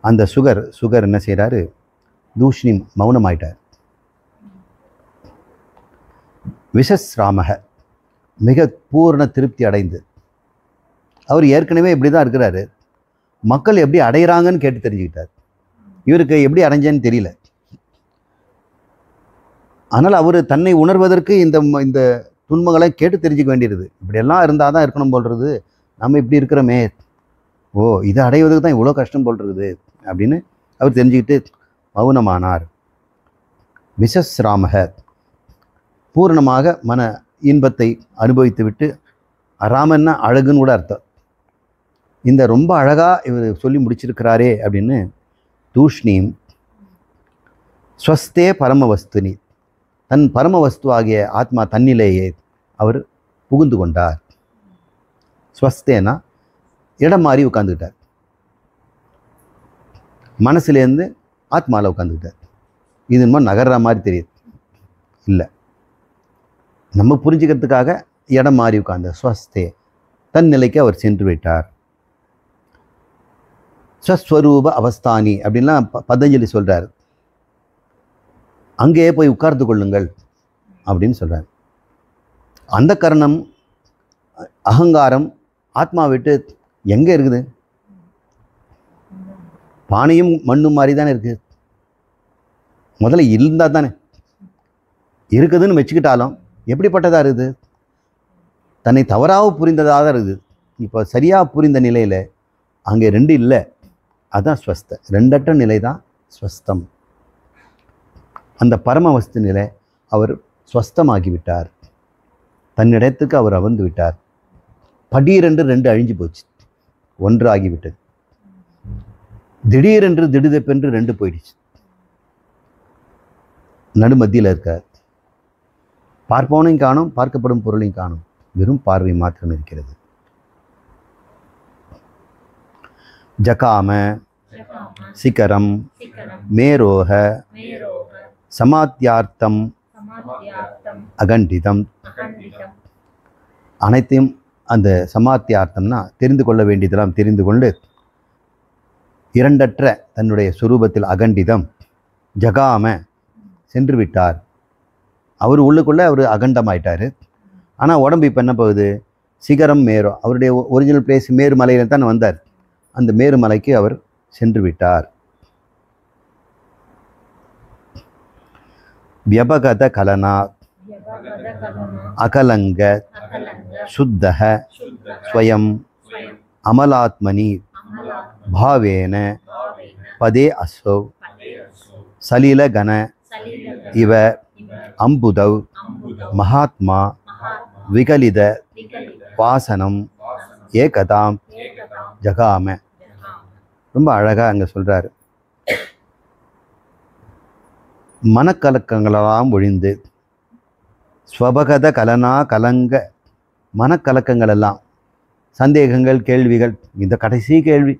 அந்த சுகர் என்ன செய்கிறாரு, தூஷ்ணீம் மௌனமாயிட்டார். விசஸ்ராமக மிக பூர்ண திருப்தி அடைந்து, அவர் ஏற்கனவே இப்படி தான் இருக்கிறாரு, மக்கள் எப்படி அடைகிறாங்கன்னு கேட்டு தெரிஞ்சுக்கிட்டார். இவருக்கு எப்படி அடைஞ்சேன்னு தெரியல. ஆனால் அவர் தன்னை உணர்வதற்கு இந்த துன்பங்களை கேட்டு தெரிஞ்சுக்க வேண்டியிருது. இப்படியெல்லாம் இருந்தால் தான் இருக்கணும் போல்றது, நம்ம இப்படி இருக்கிறோமே, ஓ இதை அடைவதற்கு தான் இவ்வளோ கஷ்டம் போல்றது அப்படின்னு அவர் தெரிஞ்சுக்கிட்டு மௌனமானார். விசஸ்ராமக பூர்ணமாக மன இன்பத்தை அனுபவித்து விட்டு, ராமன்னா அழகுன்னு கூட அர்த்தம். இந்த ரொம்ப அழகாக இவர் சொல்லி முடிச்சிருக்கிறாரே அப்படின்னு தூஷ்ணீம் ஸ்வஸ்தே பரமவஸ்துனி, தன் பரமவஸ்து ஆகிய ஆத்மா தன்னிலேயே அவர் புகுந்து கொண்டார். ஸ்வஸ்தேனா இடம் மாறி உட்காந்துக்கிட்டார், மனசுலேருந்து ஆத்மாவில் உட்காந்துக்கிட்டார். இது இன்னும் நகர்ற மாதிரி தெரியுது இல்லை, நம்ம புரிஞ்சுக்கிறதுக்காக இடம் மாறி உட்கார்ந்தார். ஸ்வஸ்தே, தன் நிலைக்கு அவர் சென்று விட்டார். ஸ்வஸ்வரூப அவஸ்தானி அப்படின்லாம் பதஞ்சலி சொல்கிறார். அங்கேயே போய் உட்கார்ந்து கொள்ளுங்கள் அப்படின்னு சொல்கிறார். அந்த கரணம் அகங்காரம் ஆத்மா விட்டு எங்கே இருக்குது? பானையும் மண்ணும் மாதிரி தானே இருக்குது. முதல்ல இருந்தால் தானே இருக்குதுன்னு வச்சுக்கிட்டாலும் எப்படிப்பட்டதாக இருக்குது? தன்னை தவறாக புரிந்ததாக தான் இருக்குது. இப்போ சரியாக புரிந்த நிலையில் அங்கே 2 இல்லை, அதுதான் ஸ்வஸ்த. 2அற்ற நிலை தான் ஸ்வஸ்தம். அந்த பரமவஸ்து நிலை அவர் ஸ்வஸ்தமாகிவிட்டார். தன்னிடத்துக்கு அவர் அமர்ந்து விட்டார். படீரென்று 2 அழிஞ்சு போச்சு, 1 ஆகிவிட்டது. திடீரென்று திடுதப்பென்று 2 போயிடுச்சு. நடுமத்தியில் இருக்கார். பார்ப்பவனையும் காணும், பார்க்கப்படும் பொருளையும் காணும், வெறும் பார்வை மாத்திரம் இருக்கிறது. ஜகாம சிகரம் மேரோக சமாத்தியார்த்தம் அகண்டிதம். அனைத்தையும் அந்த சமாத்தியார்த்தம்னா தெரிந்து கொள்ள வேண்டியதெல்லாம் தெரிந்து கொண்டு, 2அற்ற தன்னுடைய சுரூபத்தில் அகண்டிதம் ஜகாம சென்று விட்டார். அவர் உள்ளுக்குள்ளே அவர் அகண்டமாயிட்டார். ஆனால் உடம்பு இப்போ என்ன போகுது? சிகரம் மேரோ, அவருடைய ஒரிஜினல் பிளேஸ் மேருமலையில் தான் வந்தார். அந்த மேருமலைக்கு அவர் சென்று விட்டார். வியபகத கலனா அகலங்க சுத்தக ஸ்வயம் அமலாத்மனி பாவேன பதே அசௌ சலிலகண இவ அம்புதௌ மகாத்மா விகலித வாசனம் ஏகதாம் ஜகாம. ரொம்ப அழகாக அங்கே சொல்கிறாரு. மனக்கலக்கங்களெல்லாம் ஒழிந்து ஸ்வபகத கலனா கலங்க மனக்கலக்கங்கள் எல்லாம், சந்தேகங்கள், கேள்விகள். இந்த கடைசி கேள்வி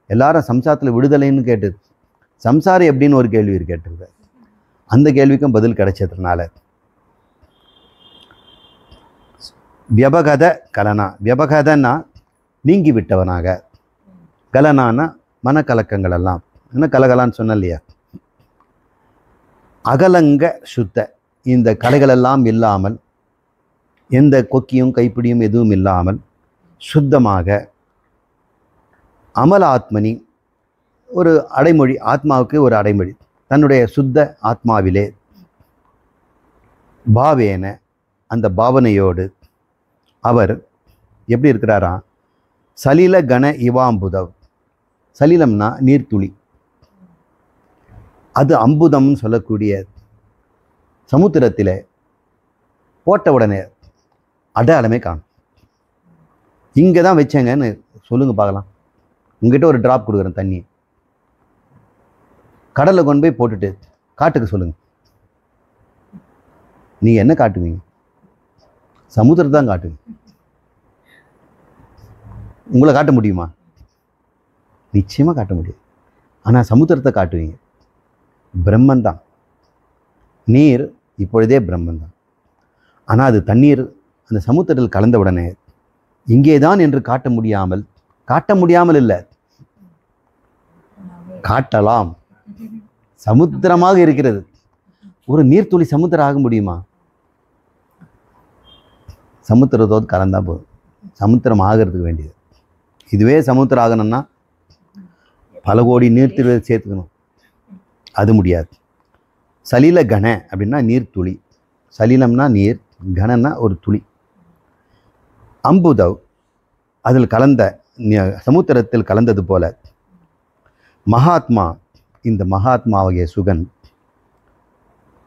எல்லாரும் சம்சாரத்தில் விடுதலைன்னு கேட்டது. சம்சாரம் எப்படின்னு ஒரு கேள்வி கேட்டிருக்க. அந்த கேள்விக்கும் பதில் கிடைச்சதுனால வியபகத கலனா, வியபகதன்னா நீங்கி விட்டவனாக, கலனானா மனக்கலக்கங்கள் எல்லாம், என்ன கலகலான்னு சொன்ன இல்லையா. அகலங்க சுத்த, இந்த கலைகளெல்லாம் இல்லாமல், எந்த கொக்கியும் கைப்பிடியும் எதுவும் இல்லாமல் சுத்தமாக, அமல ஆத்மனி, ஒரு அடைமொழி, ஆத்மாவுக்கு ஒரு அடைமொழி, தன்னுடைய சுத்த ஆத்மாவிலே, பாவேன, அந்த பாவனையோடு அவர் எப்படி இருக்கிறாரா, சலில கண இவாம்புதவ். சலிலம்னா நீர்த்துளி, அது அம்புதம்னு சொல்லக்கூடிய சமுத்திரத்தில் போட்ட உடனே அடையாளமே காணும். இங்கே தான் வச்சேங்கன்னு சொல்லுங்கள் பார்க்கலாம். உங்ககிட்ட ஒரு ட்ராப் கொடுக்குறேன் தண்ணி, கடலில் கொண்டு போய் போட்டுட்டு காட்டுக்கு சொல்லுங்கள், நீங்கள் என்ன காட்டுவீங்க? சமுத்திரத்தை தான் காட்டுவீங்க. உங்களை காட்ட முடியுமா? நிச்சயமாக காட்ட முடியும். ஆனால் சமுத்திரத்தை காட்டுவீங்க. பிரம்மந்தான், நீர் இப்பொழுதே பிரம்மந்தான். ஆனால் அது தண்ணீர் அந்த சமுத்திரத்தில் கலந்த உடனே இங்கே தான் என்று காட்ட முடியாமல் இல்லை, காட்டலாம். சமுத்திரமாக இருக்கிறது. ஒரு நீர்த்துளி சமுத்திரம் ஆக முடியுமா? சமுத்திரத்தோடு கலந்தா போதும், சமுத்திரம் ஆகிறதுக்கு வேண்டியது. இதுவே சமுத்திரம் ஆகணும்னா பல கோடி நீர்த்துளி சேர்த்துக்கணும், அது முடியாது. சலில கண அப்படின்னா நீர்த்துளி, சலிலம்னா நீர், கணன்னா ஒரு துளி. அம்புதவ், அதில் கலந்த, சமுத்திரத்தில் கலந்தது போல மகாத்மா, இந்த மகாத்மாவாகிய சுகன்,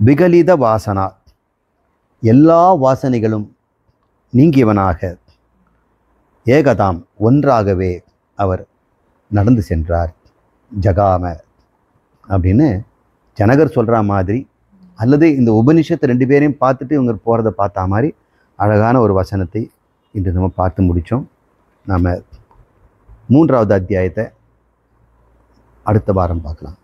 விகலித வாசனா, எல்லா வாசனைகளும் நீங்கியவனாக, ஏகதாம், ஒன்றாகவே அவர் நடந்து சென்றார். ஜகாம அப்படின்னு ஜனகர் சொல்கிற மாதிரி, அல்லது இந்த உபனிஷத்து ரெண்டு பேரையும் பார்த்துட்டு இவங்க போகிறத பார்த்தா மாதிரி அழகான ஒரு வசனத்தை இன்று நம்ம பார்த்து முடித்தோம். நாம் 3வது அத்தியாயத்தை அடுத்த வாரம் பார்க்கலாம்.